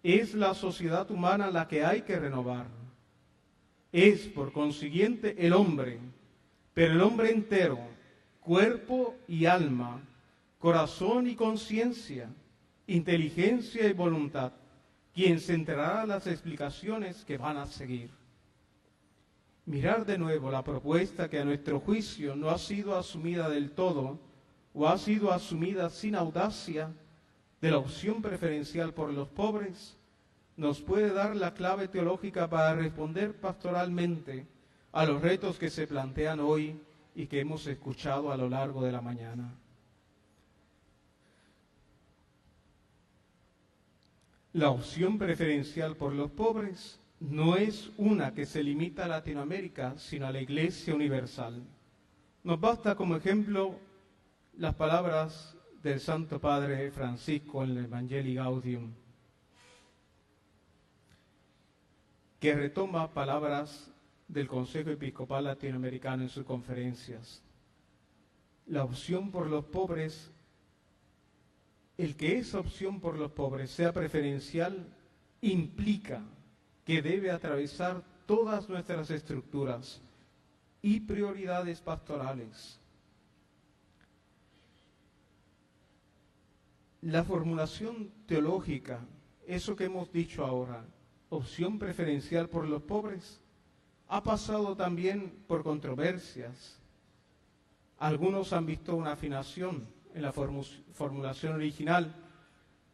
es la sociedad humana la que hay que renovar, es por consiguiente el hombre, pero el hombre entero, cuerpo y alma, corazón y conciencia, inteligencia y voluntad, quien se enterará de las explicaciones que van a seguir. mirar de nuevo la propuesta que a nuestro juicio no ha sido asumida del todo o ha sido asumida sin audacia de la opción preferencial por los pobres, nos puede dar la clave teológica para responder pastoralmente a los retos que se plantean hoy y que hemos escuchado a lo largo de la mañana. La opción preferencial por los pobres no es una que se limita a Latinoamérica, sino a la Iglesia universal. Nos basta como ejemplo las palabras del Santo Padre Francisco en el Evangelii Gaudium, que retoma palabras del Consejo Episcopal Latinoamericano en sus conferencias. La opción por los pobres, el que esa opción por los pobres sea preferencial, implica que debe atravesar todas nuestras estructuras y prioridades pastorales. La formulación teológica, eso que hemos dicho ahora, opción preferencial por los pobres, ha pasado también por controversias. Algunos han visto una afinación en la formulación original,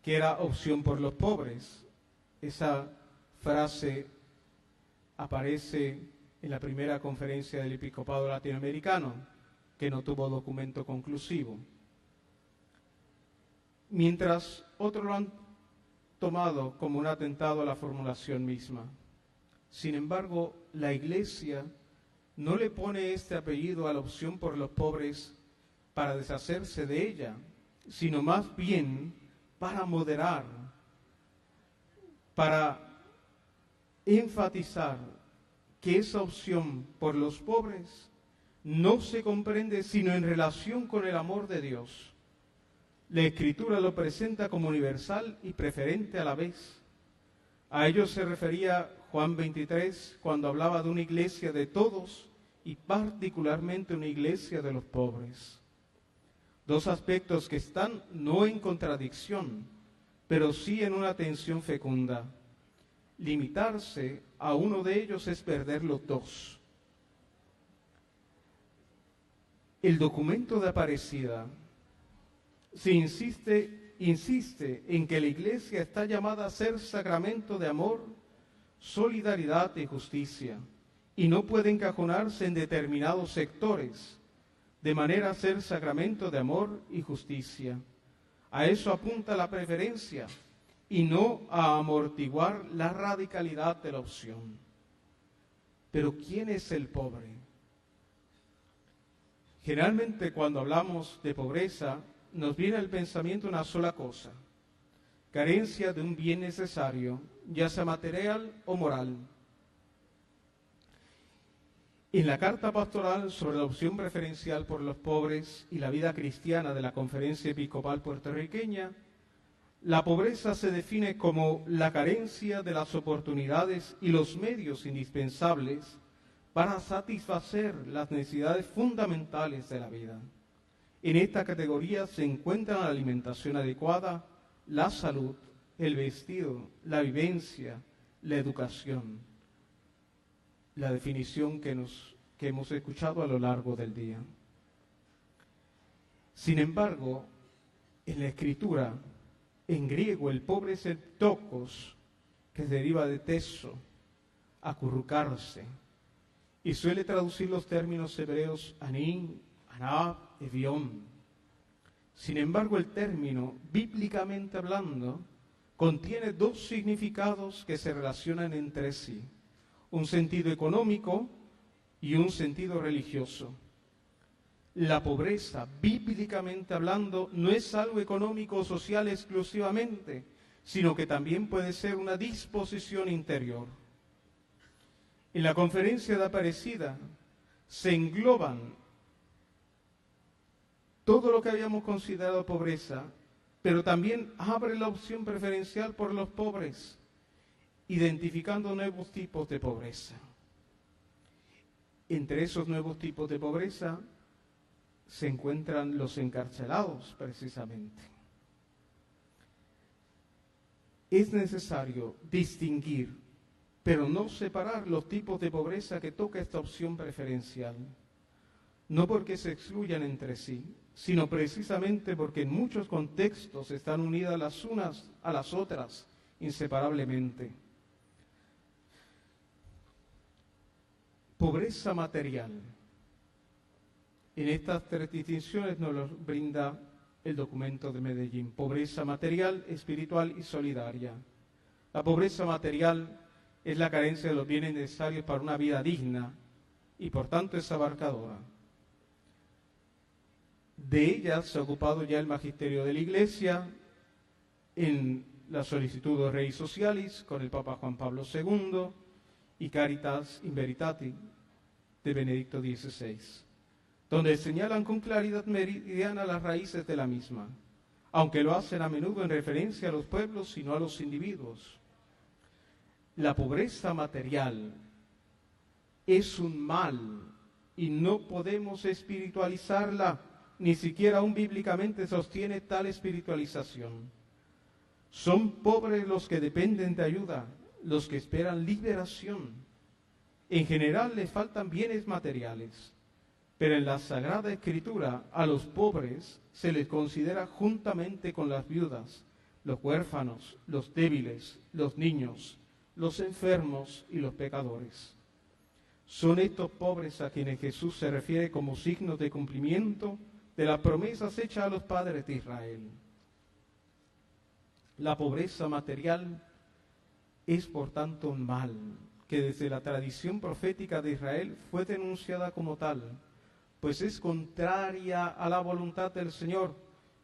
que era opción por los pobres. Esa frase aparece en la primera conferencia del Episcopado Latinoamericano, que no tuvo documento conclusivo. Mientras otros lo han tomado como un atentado a la formulación misma. Sin embargo, la Iglesia no le pone este apellido a la opción por los pobres para deshacerse de ella, sino más bien para moderar, para enfatizar que esa opción por los pobres no se comprende sino en relación con el amor de Dios. La Escritura lo presenta como universal y preferente a la vez. A ello se refería Juan 23 cuando hablaba de una iglesia de todos y particularmente una iglesia de los pobres. Dos aspectos que están no en contradicción, pero sí en una tensión fecunda. Limitarse a uno de ellos es perder los dos. El documento de Aparecida insiste en que la Iglesia está llamada a ser sacramento de amor, solidaridad y justicia, y no puede encajonarse en determinados sectores, de manera a ser sacramento de amor y justicia. A eso apunta la preferencia, y no a amortiguar la radicalidad de la opción. Pero ¿quién es el pobre? Generalmente cuando hablamos de pobreza, nos viene al pensamiento una sola cosa: carencia de un bien necesario, ya sea material o moral. En la carta pastoral sobre la opción preferencial por los pobres y la vida cristiana de la Conferencia Episcopal Puertorriqueña, la pobreza se define como la carencia de las oportunidades y los medios indispensables para satisfacer las necesidades fundamentales de la vida. En esta categoría se encuentran la alimentación adecuada, la salud, el vestido, la vivencia, la educación. La definición que hemos escuchado a lo largo del día. Sin embargo, en la Escritura, en griego, el pobre es el tokos, que deriva de teso, acurrucarse, y suele traducir los términos hebreos anín, anab, evión. Sin embargo, el término, bíblicamente hablando, contiene dos significados que se relacionan entre sí: un sentido económico y un sentido religioso. La pobreza, bíblicamente hablando, no es algo económico o social exclusivamente, sino que también puede ser una disposición interior. En la conferencia de Aparecida se engloban todo lo que habíamos considerado pobreza, pero también abre la opción preferencial por los pobres, identificando nuevos tipos de pobreza. Entre esos nuevos tipos de pobreza se encuentran los encarcelados, precisamente. Es necesario distinguir pero no separar los tipos de pobreza que toca esta opción preferencial. No porque se excluyan entre sí, sino precisamente porque en muchos contextos están unidas las unas a las otras inseparablemente. Pobreza material. En estas tres distinciones nos los brinda el documento de Medellín. Pobreza material, espiritual y solidaria. La pobreza material es la carencia de los bienes necesarios para una vida digna y por tanto es abarcadora. De ella se ha ocupado ya el magisterio de la Iglesia en la solicitud de Rei Socialis con el Papa Juan Pablo II y Caritas in Veritate de Benedicto XVI, donde señalan con claridad meridiana las raíces de la misma, aunque lo hacen a menudo en referencia a los pueblos y no a los individuos. La pobreza material es un mal y no podemos espiritualizarla, ni siquiera aún bíblicamente sostiene tal espiritualización. Son pobres los que dependen de ayuda, los que esperan liberación. En general les faltan bienes materiales, pero en la Sagrada Escritura a los pobres se les considera juntamente con las viudas, los huérfanos, los débiles, los niños, los enfermos y los pecadores. Son estos pobres a quienes Jesús se refiere como signos de cumplimiento de las promesas hechas a los padres de Israel. La pobreza material es por tanto un mal que desde la tradición profética de Israel fue denunciada como tal, pues es contraria a la voluntad del Señor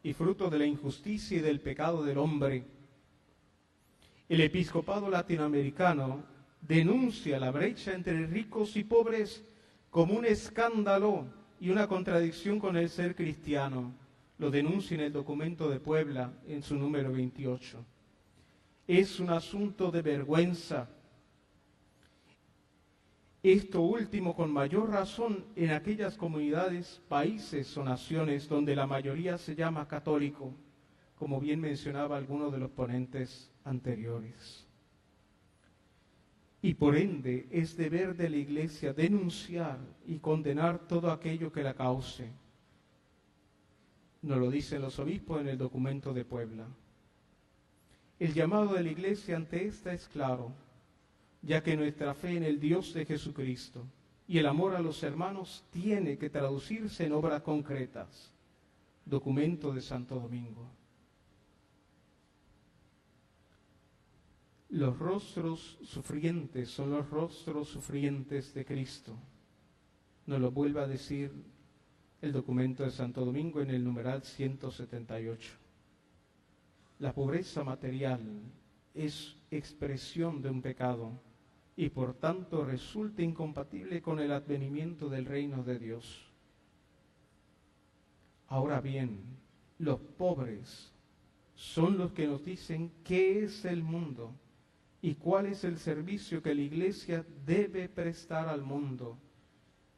y fruto de la injusticia y del pecado del hombre. El episcopado latinoamericano denuncia la brecha entre ricos y pobres como un escándalo y una contradicción con el ser cristiano. Lo denuncia en el documento de Puebla en su número 28. Es un asunto de vergüenza. Esto último con mayor razón en aquellas comunidades, países o naciones donde la mayoría se llama católico, como bien mencionaba alguno de los ponentes anteriores. Y por ende es deber de la Iglesia denunciar y condenar todo aquello que la cause. Nos lo dicen los obispos en el documento de Puebla. El llamado de la Iglesia ante esta es claro, ya que nuestra fe en el Dios de Jesucristo y el amor a los hermanos tiene que traducirse en obras concretas. Documento de Santo Domingo. Los rostros sufrientes son los rostros sufrientes de Cristo. Nos lo vuelve a decir el documento de Santo Domingo en el numeral 178. La pobreza material es expresión de un pecado y por tanto resulta incompatible con el advenimiento del reino de Dios. Ahora bien, los pobres son los que nos dicen qué es el mundo y cuál es el servicio que la Iglesia debe prestar al mundo.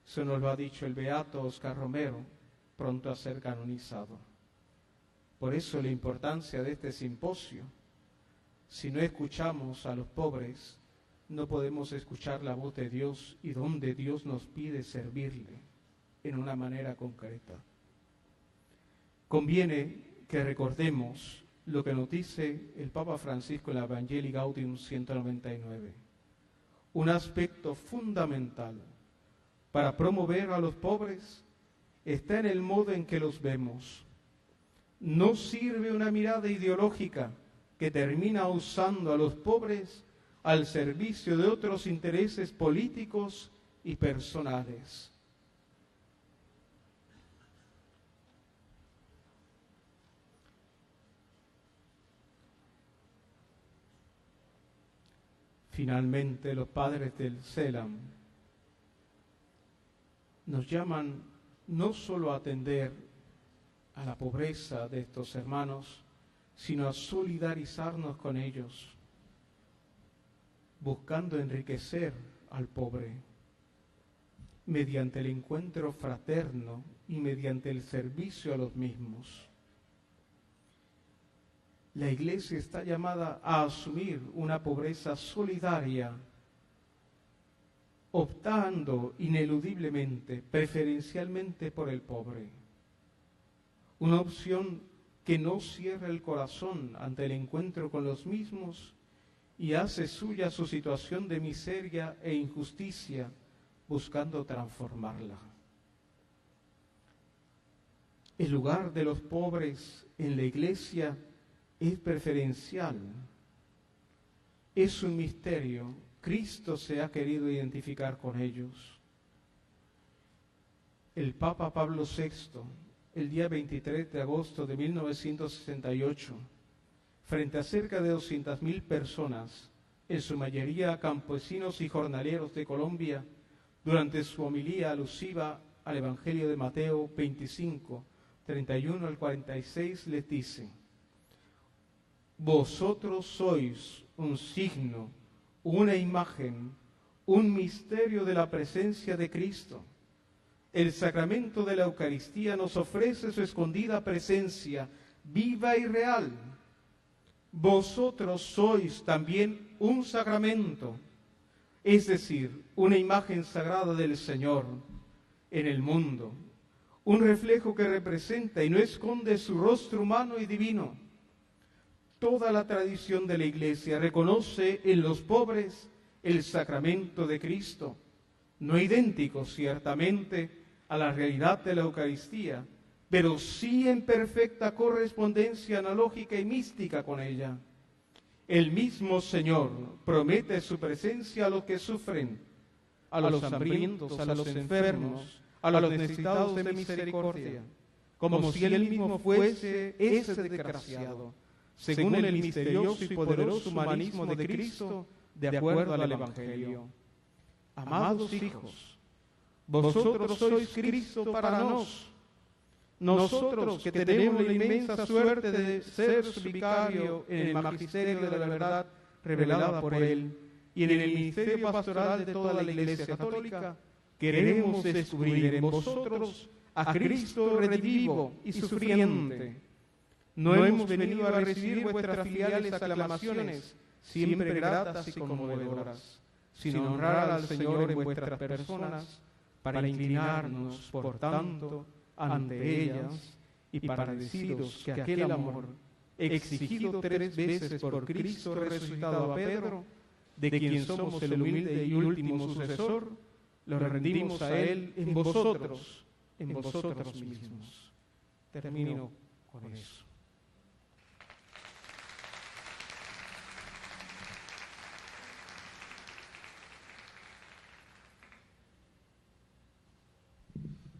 Eso nos lo ha dicho el beato Oscar Romero, pronto a ser canonizado. Por eso la importancia de este simposio. Si no escuchamos a los pobres, no podemos escuchar la voz de Dios y donde Dios nos pide servirle en una manera concreta. Conviene que recordemos lo que nos dice el Papa Francisco en la Evangelii Gaudium 199. Un aspecto fundamental para promover a los pobres está en el modo en que los vemos. No sirve una mirada ideológica que termina usando a los pobres al servicio de otros intereses políticos y personales. Finalmente, los padres del CELAM nos llaman no solo a atender a la pobreza de estos hermanos, sino a solidarizarnos con ellos, buscando enriquecer al pobre mediante el encuentro fraterno y mediante el servicio a los mismos. La Iglesia está llamada a asumir una pobreza solidaria optando ineludiblemente, preferencialmente por el pobre. Una opción que no cierra el corazón ante el encuentro con los mismos y hace suya su situación de miseria e injusticia, buscando transformarla. El lugar de los pobres en la iglesia es preferencial. Es un misterio. Cristo se ha querido identificar con ellos. El Papa Pablo VI, el día 23 de agosto de 1968, frente a cerca de 200.000 personas, en su mayoría campesinos y jornaleros de Colombia, durante su homilía alusiva al Evangelio de Mateo 25, 31 al 46, les dice: vosotros sois un signo, una imagen, un misterio de la presencia de Cristo. El sacramento de la Eucaristía nos ofrece su escondida presencia, viva y real. Vosotros sois también un sacramento, es decir, una imagen sagrada del Señor en el mundo, un reflejo que representa y no esconde su rostro humano y divino. Toda la tradición de la Iglesia reconoce en los pobres el sacramento de Cristo, no idéntico ciertamente a la realidad de la Eucaristía, pero sí en perfecta correspondencia analógica y mística con ella. El mismo Señor promete su presencia a los que sufren, a los hambrientos, a los enfermos, a los necesitados de misericordia, como si Él mismo fuese ese desgraciado, según el misterioso y poderoso humanismo de Cristo, de acuerdo al Evangelio. Amados hijos, vosotros sois Cristo para nos. Nosotros que tenemos la inmensa suerte de ser su vicario en el magisterio de la verdad revelada por Él y en el ministerio pastoral de toda la Iglesia Católica, queremos descubrir en vosotros a Cristo redimivo y sufriente. No hemos venido a recibir vuestras filiales aclamaciones, siempre gratas y conmovedoras, sino honrar al Señor en vuestras personas, para inclinarnos, por tanto, ante ellas, y para deciros que aquel amor, exigido 3 veces por Cristo resucitado a Pedro, de quien somos el humilde y último sucesor, lo rendimos a Él en vosotros mismos. Termino con eso.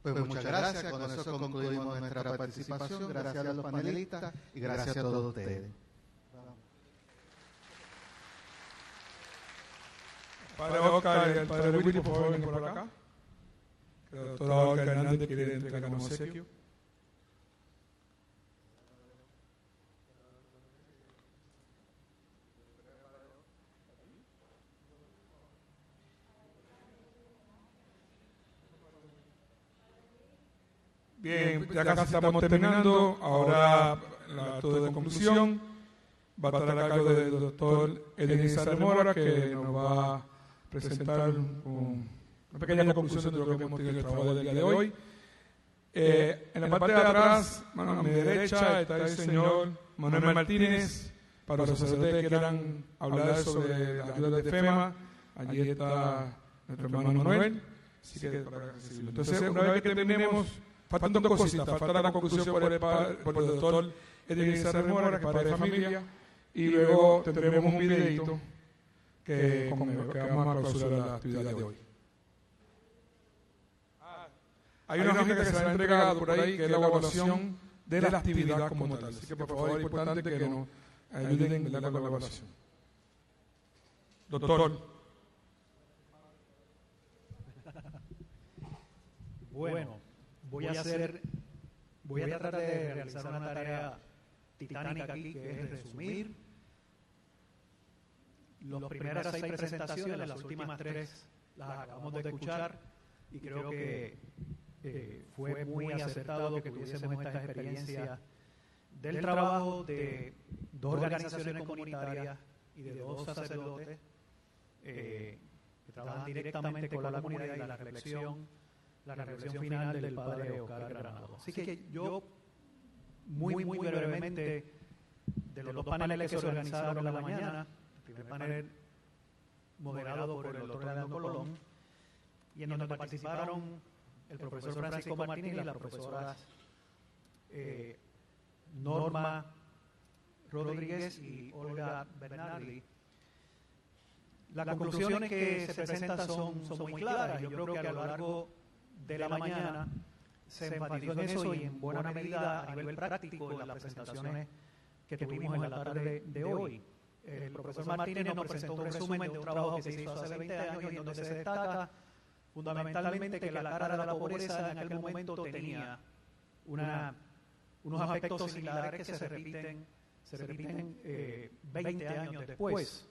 Pues muchas gracias, con eso concluimos nuestra participación. Gracias a los panelistas y gracias a todos ustedes. Padre Oscar y el Padre Willy, por favor, vengan por acá. Que la doctora Oscar Hernández quiere entregar un obsequio. Bien, ya casi estamos terminando. Ahora la acto de conclusión va a estar a cargo del doctor Edenizar Mora, que nos va a presentar una pequeña conclusión de lo que hemos tenido en el trabajo del día de hoy. En la parte de atrás, a mi derecha, está el señor Manuel Martínez, para los sacerdotes que quieran hablar sobre la ayuda de FEMA. Allí está nuestro hermano Manuel, así que para recibirlo. Entonces, una vez que terminemos, faltan 2 cositas. Falta la conclusión por el doctor Edenizar Mora, que es padre de familia, y luego tendremos un videito que vamos a clausurar la actividad de hoy. Hay una hojita que se ha entregado por ahí, que es la evaluación de la actividad como tal. Así que, por favor, es importante que nos ayuden con la evaluación. Doctor. Bueno, voy a tratar de realizar una tarea titánica aquí, que es resumir las primeras 6 presentaciones. Las últimas 3 las acabamos de escuchar y creo que fue muy acertado que tuviésemos esta experiencia del trabajo de 2 organizaciones comunitarias y de 2 sacerdotes trabajan directamente con la comunidad y la reflexión final del padre Oscar Granado. Así que yo, muy brevemente, de los dos paneles que se organizaron en la mañana, el primer panel moderado por el doctor Leandro Colón, y en donde participaron el profesor Francisco Martínez y la profesora Norma Rodríguez y Olga Bernardi. Las conclusiones que se presentan son muy claras. Yo creo que a lo largo de la mañana se enfatizó en eso y en buena medida a nivel práctico en las presentaciones que tuvimos en la tarde de hoy. El profesor Martínez nos presentó un resumen de un trabajo que se hizo hace 20 años y en donde se destaca fundamentalmente que la cara de la pobreza en aquel momento tenía unos aspectos similares que se repiten 20 años después.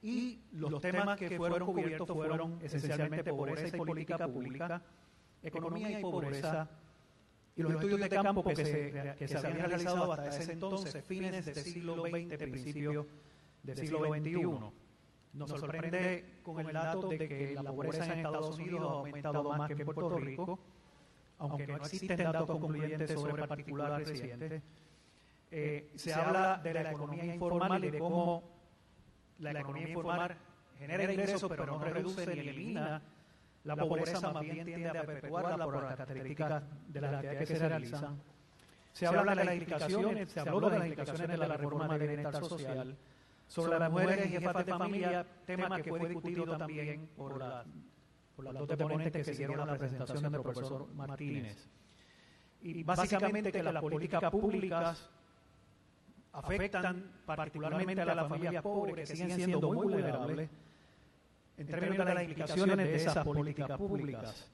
Y los temas que fueron cubiertos fueron esencialmente pobreza y política pública, economía y pobreza, y los estudios de campo que se habían realizado hasta ese entonces, fines del siglo XX, principios del siglo XXI. Nos sorprende con el dato de que la pobreza en Estados Unidos ha aumentado más que en Puerto Rico, aunque no existen datos concluyentes sobre el particular reciente. Se habla de la economía informal y de cómo la economía informal genera ingresos, pero no reduce ni elimina la pobreza, más bien tiende a perpetuarla por las características de las actividades que se realizan. Se habla de las implicaciones, se habló de las implicaciones de la reforma de bienestar social sobre las mujeres y jefas de familia, tema que fue discutido también por los dos ponentes que siguieron la presentación del profesor Martínez. Y básicamente que las políticas públicas afectan particularmente a las familias pobres, que siguen siendo muy vulnerables en términos de las implicaciones de esas políticas públicas.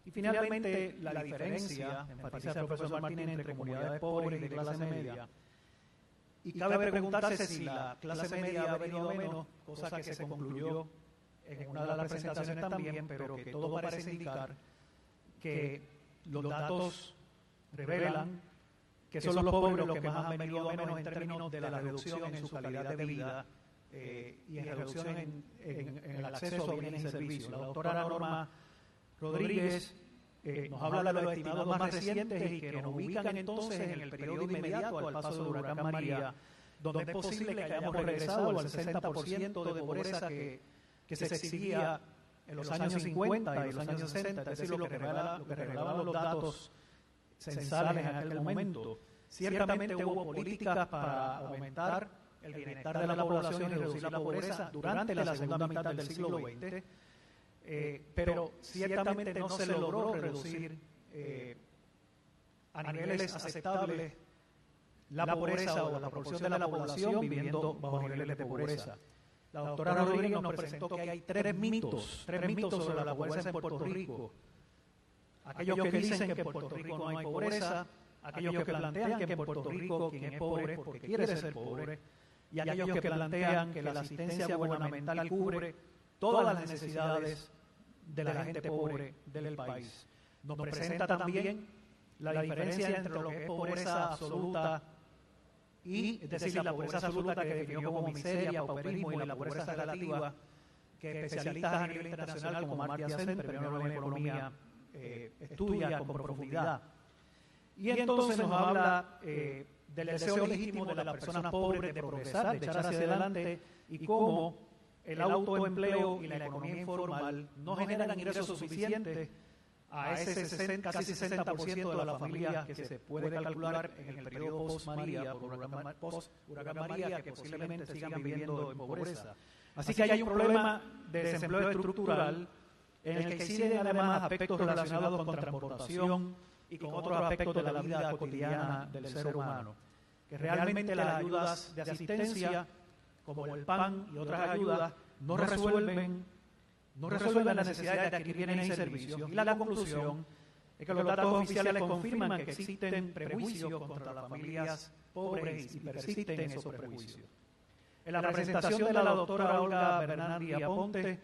Y finalmente, la diferencia, enfatiza el profesor Martínez, entre comunidades pobres y de clase media. Y cabe preguntarse si la clase media ha venido a menos, cosa que se concluyó en una de las presentaciones también, pero que todo parece indicar que los datos revelan que son los pobres los que más han venido a menos en términos de la reducción en su calidad de vida y en reducción en el acceso a bienes y servicios. La doctora Norma Rodríguez nos habla de los estimados más recientes y que nos ubican entonces en el periodo inmediato al paso del huracán María, donde es posible que hayamos regresado al 60% de pobreza que se exhibía en los años 50 y los años 60, es decir, lo que revelaban los datos censales en aquel momento. Ciertamente hubo políticas para aumentar el bienestar de la población y reducir la pobreza durante la segunda mitad del siglo XX, pero ciertamente no se logró reducir a niveles aceptables la pobreza o la proporción de la población viviendo bajo niveles de pobreza. La doctora Rodríguez nos presentó que hay tres mitos sobre la pobreza en Puerto Rico. Aquellos que dicen que en Puerto Rico no hay pobreza, aquellos que plantean que en Puerto Rico quien es pobre es porque quiere ser pobre, y aquellos que plantean que la asistencia gubernamental cubre todas las necesidades de la gente pobre del país. Nos presenta también la diferencia entre lo que es pobreza absoluta y, es decir, la pobreza absoluta que definió como miseria, pauperismo, y la pobreza relativa que especialistas a nivel internacional como Amartya Sen, Premio Nobel en Economía, estudia con profundidad. Y entonces nos habla del deseo legítimo de las personas pobres de progresar, de echar hacia adelante, y cómo el autoempleo y la economía informal no generan ingresos suficientes a ese casi 60% de las familias que se puede calcular en el periodo post-María, post-huracán María, que posiblemente sigan viviendo en pobreza. Así que hay un problema de desempleo estructural en el que inciden además aspectos relacionados con transportación y con otros aspectos de la vida cotidiana del ser humano, que realmente las ayudas de asistencia, como el PAN y otras ayudas, no resuelven las necesidades de adquirir bienes y servicios. Y la conclusión es que los datos oficiales confirman que existen prejuicios contra las familias pobres y persisten esos prejuicios. En la presentación de la doctora Olga Bernardi Aponte,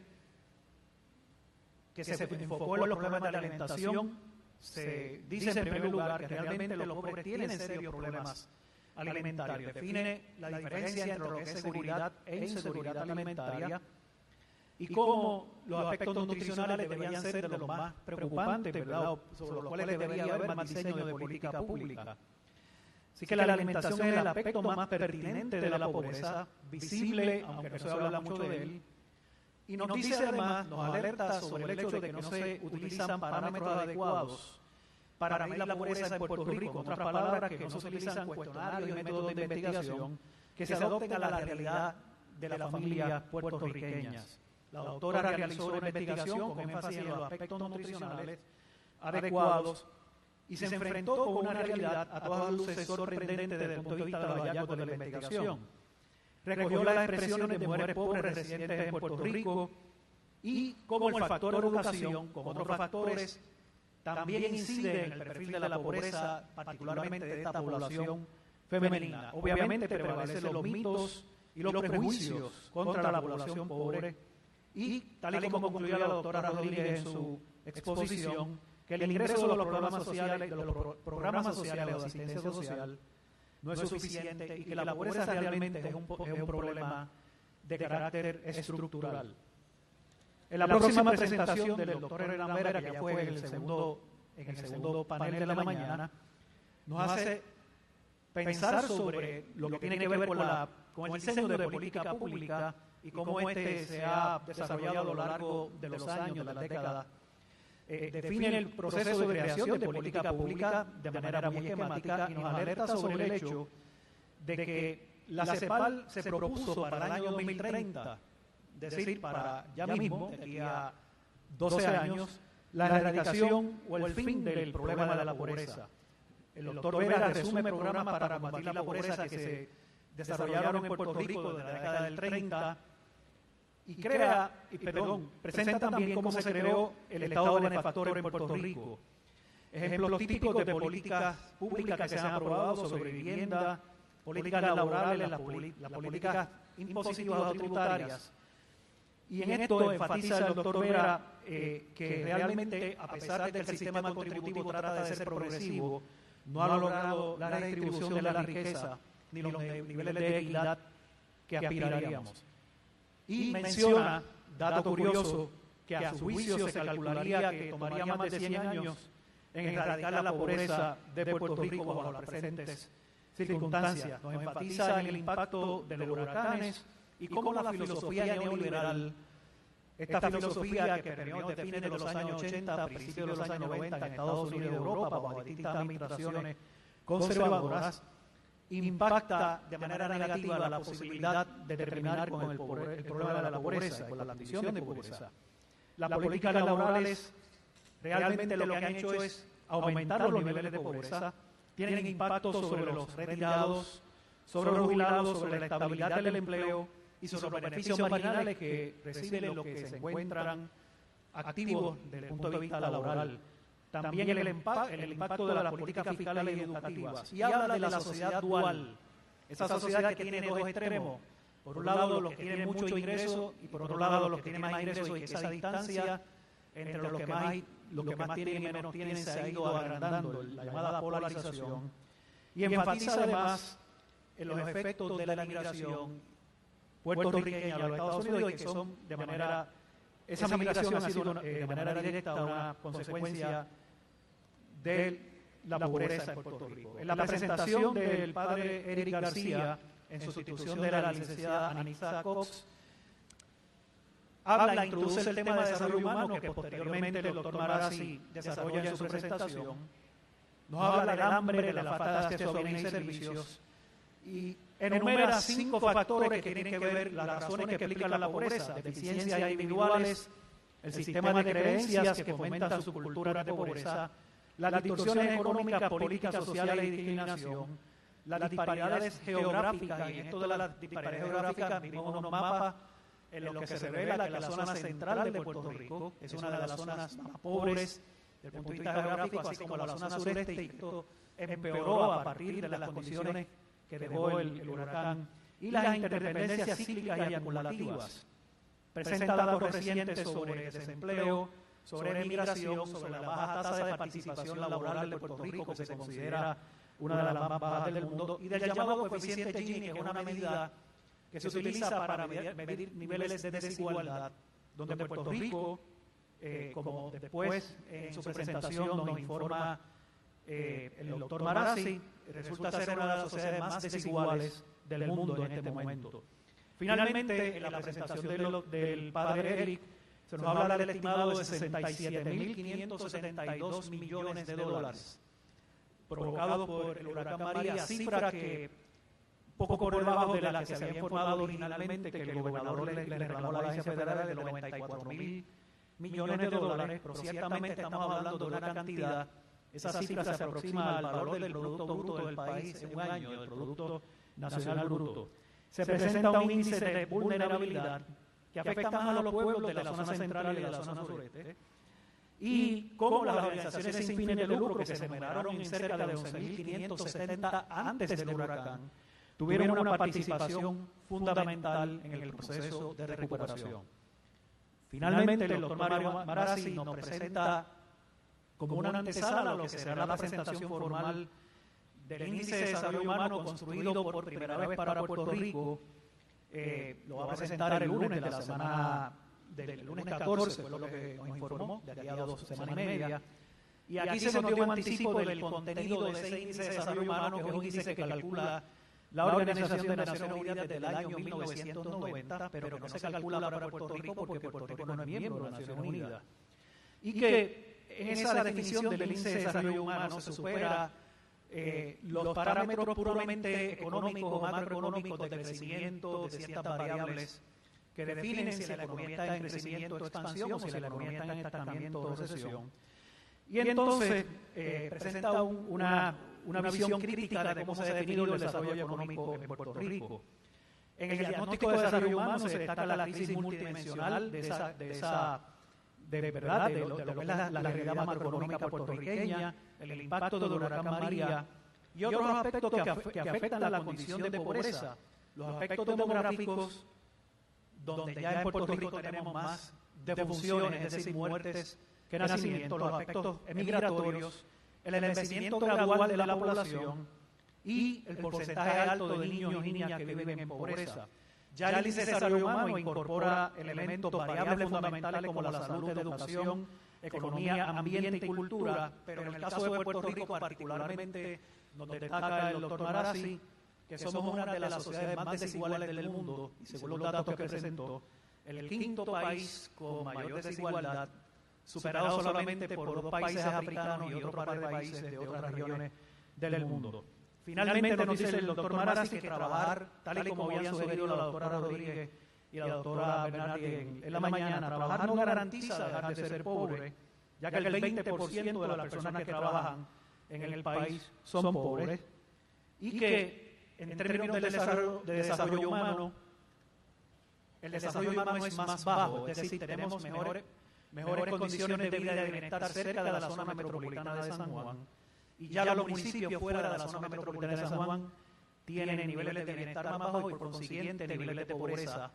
que se enfocó en los problemas de alimentación, se dice en primer lugar que realmente los pobres tienen serios problemas alimentarios. Define la diferencia entre lo que es seguridad e inseguridad alimentaria y cómo los aspectos nutricionales deberían ser de los más preocupantes, ¿verdad? Sobre los cuales debería haber más diseño de política pública. Así que la alimentación es el aspecto más pertinente de la pobreza, visible, aunque no se habla mucho de él, y nos dice además, nos alerta sobre el hecho de que no se utilizan parámetros adecuados para medir la pobreza en Puerto Rico. En otras palabras, que no se utilizan cuestionarios y métodos de investigación que se adopten a la realidad de las familias puertorriqueñas. La doctora realizó una investigación con énfasis en los aspectos nutricionales adecuados y se enfrentó con una realidad a todas luces sorprendente desde el punto de vista de los hallazgos de la investigación. Recogió las expresiones de mujeres pobres residentes en Puerto Rico y cómo el factor educación, con otros factores, también incide en el perfil de la pobreza, particularmente de esta población femenina. Obviamente prevalecen los mitos y los prejuicios contra la población pobre y, tal y como concluyó la doctora Rodríguez en su exposición, que el ingreso de los programas sociales, o de asistencia social no es suficiente y que la pobreza realmente es un problema de carácter estructural. En la próxima presentación del doctor Hernán Vera, que ya fue en el segundo panel de la mañana, nos hace pensar sobre lo que tiene que ver con el diseño de política pública y cómo se ha desarrollado a lo largo de los años, de las décadas. Define el proceso de creación de política pública de manera muy esquemática y nos alerta sobre el hecho de que la CEPAL se propuso para el año 2030, es decir, para ya mismo, de aquí a 12 años, la erradicación o el fin del problema de la pobreza. El doctor Vera resume programas para combatir la pobreza que se desarrollaron en Puerto Rico desde la década del 30 y presenta también cómo se creó el Estado benefactor en Puerto Rico. Ejemplos típicos de políticas públicas que se han aprobado sobre vivienda, políticas laborales, las políticas impositivas o tributarias. Y en esto enfatiza el doctor Vera que realmente, a pesar de que el sistema contributivo trata de ser progresivo, no ha logrado la redistribución de la riqueza ni los niveles de equidad que aspiraríamos. Y menciona, dato curioso, que a su juicio se calcularía que tomaría más de 100 años en erradicar la pobreza de Puerto Rico bajo las presentes circunstancias. Nos enfatiza en el impacto de los huracanes y cómo la filosofía neoliberal, esta filosofía que permeó de fines de los años 80 a principios de los años 90 en Estados Unidos y Europa bajo distintas administraciones conservadoras, impacta de manera negativa la posibilidad de terminar con el problema de la pobreza, con la condición de pobreza. Las políticas laborales realmente lo que han hecho es aumentar los niveles de pobreza, tienen impacto sobre los retirados, sobre los jubilados, sobre la estabilidad del empleo y sobre los beneficios marginales que reciben los que se encuentran activos desde el punto de vista laboral. También el impacto de las políticas fiscales y educativas. Y habla de la sociedad dual, esa sociedad que tiene dos extremos. Por un lado, los que tienen mucho ingreso y por otro lado, los que tienen más ingreso y que esa distancia entre los que más tienen y menos tienen se ha ido agrandando, la llamada polarización. Y enfatiza además en los efectos de la migración puertorriqueña a los Estados Unidos y que son de manera, esa migración ha sido de manera directa una consecuencia de la pobreza en Puerto Rico. En la presentación del padre Eric García, en sustitución de la licenciada Anissa Cox, introduce el tema de desarrollo humano que posteriormente el doctor Marazzi desarrolla en su presentación. Nos habla del hambre, de la falta de acceso a bienes y servicios y enumera 5 factores que tienen que ver las razones que explican la pobreza: deficiencias individuales, el sistema de creencias que fomentan su cultura de pobreza, las distorsiones económicas, políticas, sociales y discriminación, las disparidades geográficas, y en esto de las disparidades geográficas vimos unos mapas en los que se revela que la zona central de Puerto Rico es una de las zonas más pobres desde el punto de vista geográfico, así como la zona sureste, y esto empeoró a partir de las condiciones que dejó el huracán y las interdependencias cíclicas y acumulativas. Presenta datos recientes sobre desempleo, sobre migración, sobre la baja tasa de participación laboral de Puerto Rico, que se considera una de las más bajas del mundo, y del llamado coeficiente Gini, que es una medida que se utiliza para medir niveles de desigualdad donde Puerto Rico, como después en su presentación nos informa el doctor Marazzi, resulta ser una de las sociedades más desiguales del mundo en este momento. Finalmente, en la presentación del padre Eric, se nos habla del estimado de 67.572 millones de dólares provocados por el huracán María, cifra que poco por debajo de la que se había informado originalmente, que el gobernador le reclamó a la agencia federal de 94.000 millones de dólares, pero ciertamente estamos hablando de una cantidad, esa cifra se aproxima al valor del Producto Bruto del país en un año, del Producto Nacional Bruto. Se presenta un índice de vulnerabilidad que afecta más a los pueblos de la zona central y de la zona sureste, y como las organizaciones sin fines de lucro que se enumeraron en cerca de 11.570 antes del huracán, tuvieron una participación fundamental en el proceso de recuperación. Finalmente, el doctor Mario Marazzi nos presenta como una antesala a lo que será la presentación formal del Índice de Desarrollo Humano construido por primera vez para Puerto Rico. Lo va a presentar el lunes de la semana, del lunes 14, fue lo que nos informó, de aquí a 2 semanas y media. Y aquí se nos dio un anticipo del contenido de ese Índice de Desarrollo Humano, que es un índice que calcula la Organización de Naciones Unidas desde el año 1990, pero que no se calcula para Puerto Rico porque Puerto Rico no es miembro de las Naciones Unidas. Y que en esa definición del Índice de Desarrollo Humano se supera los parámetros puramente económicos o macroeconómicos de crecimiento de ciertas variables que definen si la economía está en crecimiento o expansión o si la economía está en estancamiento o recesión. Y entonces presenta una visión crítica de cómo se ha definido el desarrollo económico en Puerto Rico. En el diagnóstico de desarrollo humano se destaca la crisis multidimensional de lo que es la realidad macroeconómica puertorriqueña, el impacto del huracán María y otros aspectos que afectan a la condición de pobreza, los aspectos demográficos, donde ya en Puerto Rico tenemos más defunciones, es decir, muertes que nacimientos, los aspectos migratorios, el envejecimiento gradual de la población y el porcentaje alto de niños y niñas que viven en pobreza. Ya el Índice de Desarrollo Humano incorpora elementos variables fundamentales como la salud, educación, economía, ambiente y cultura, pero en el caso de Puerto Rico particularmente nos destaca el doctor Marazzi que somos una de las sociedades más desiguales del mundo, y según los datos que presentó, el quinto país con mayor desigualdad, superado solamente por 2 países africanos y otro par de países de otras regiones del mundo. Finalmente nos dice el doctor Marazzi que trabajar, tal y como habían sugerido la doctora Rodríguez y la doctora Bernardi en la mañana, trabajar no garantiza dejar de ser pobre, ya que el 20% de las personas que trabajan en el país son pobres, y que en términos de desarrollo humano, el desarrollo humano es más bajo, es decir, tenemos mejores condiciones de vida y de bienestar cerca de la zona metropolitana de San Juan, y ya los municipios fuera de la zona metropolitana de San Juan tienen niveles de bienestar más bajos y por consiguiente niveles de pobreza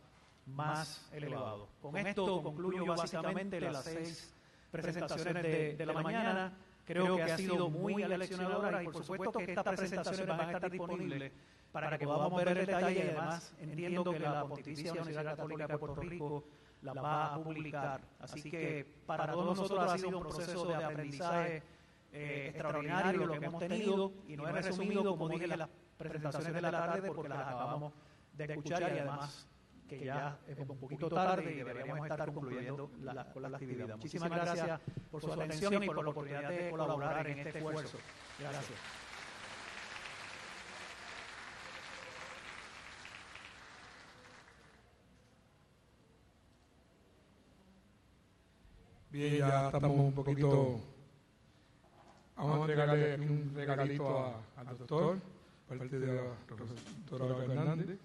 más elevados. Con esto concluyo básicamente las 6 presentaciones de la mañana. Creo que ha sido muy aleccionadora y por supuesto que estas presentaciones van a estar disponibles para que podamos ver el detalle, y además entiendo que la Pontificia Universidad Católica de Puerto Rico la va a publicar. Así que para todos nosotros ha sido un proceso de aprendizaje extraordinario lo que hemos tenido, y no he resumido, como dije, las presentaciones de la tarde porque las acabamos de escuchar, y además que ya es un poquito tarde y deberíamos estar concluyendo con la actividad. Muchísimas gracias por su atención y por la oportunidad de colaborar en este esfuerzo. Gracias. Bien, ya estamos un poquito. Vamos a entregarle un regalito al doctor, parte de la doctora Hernández.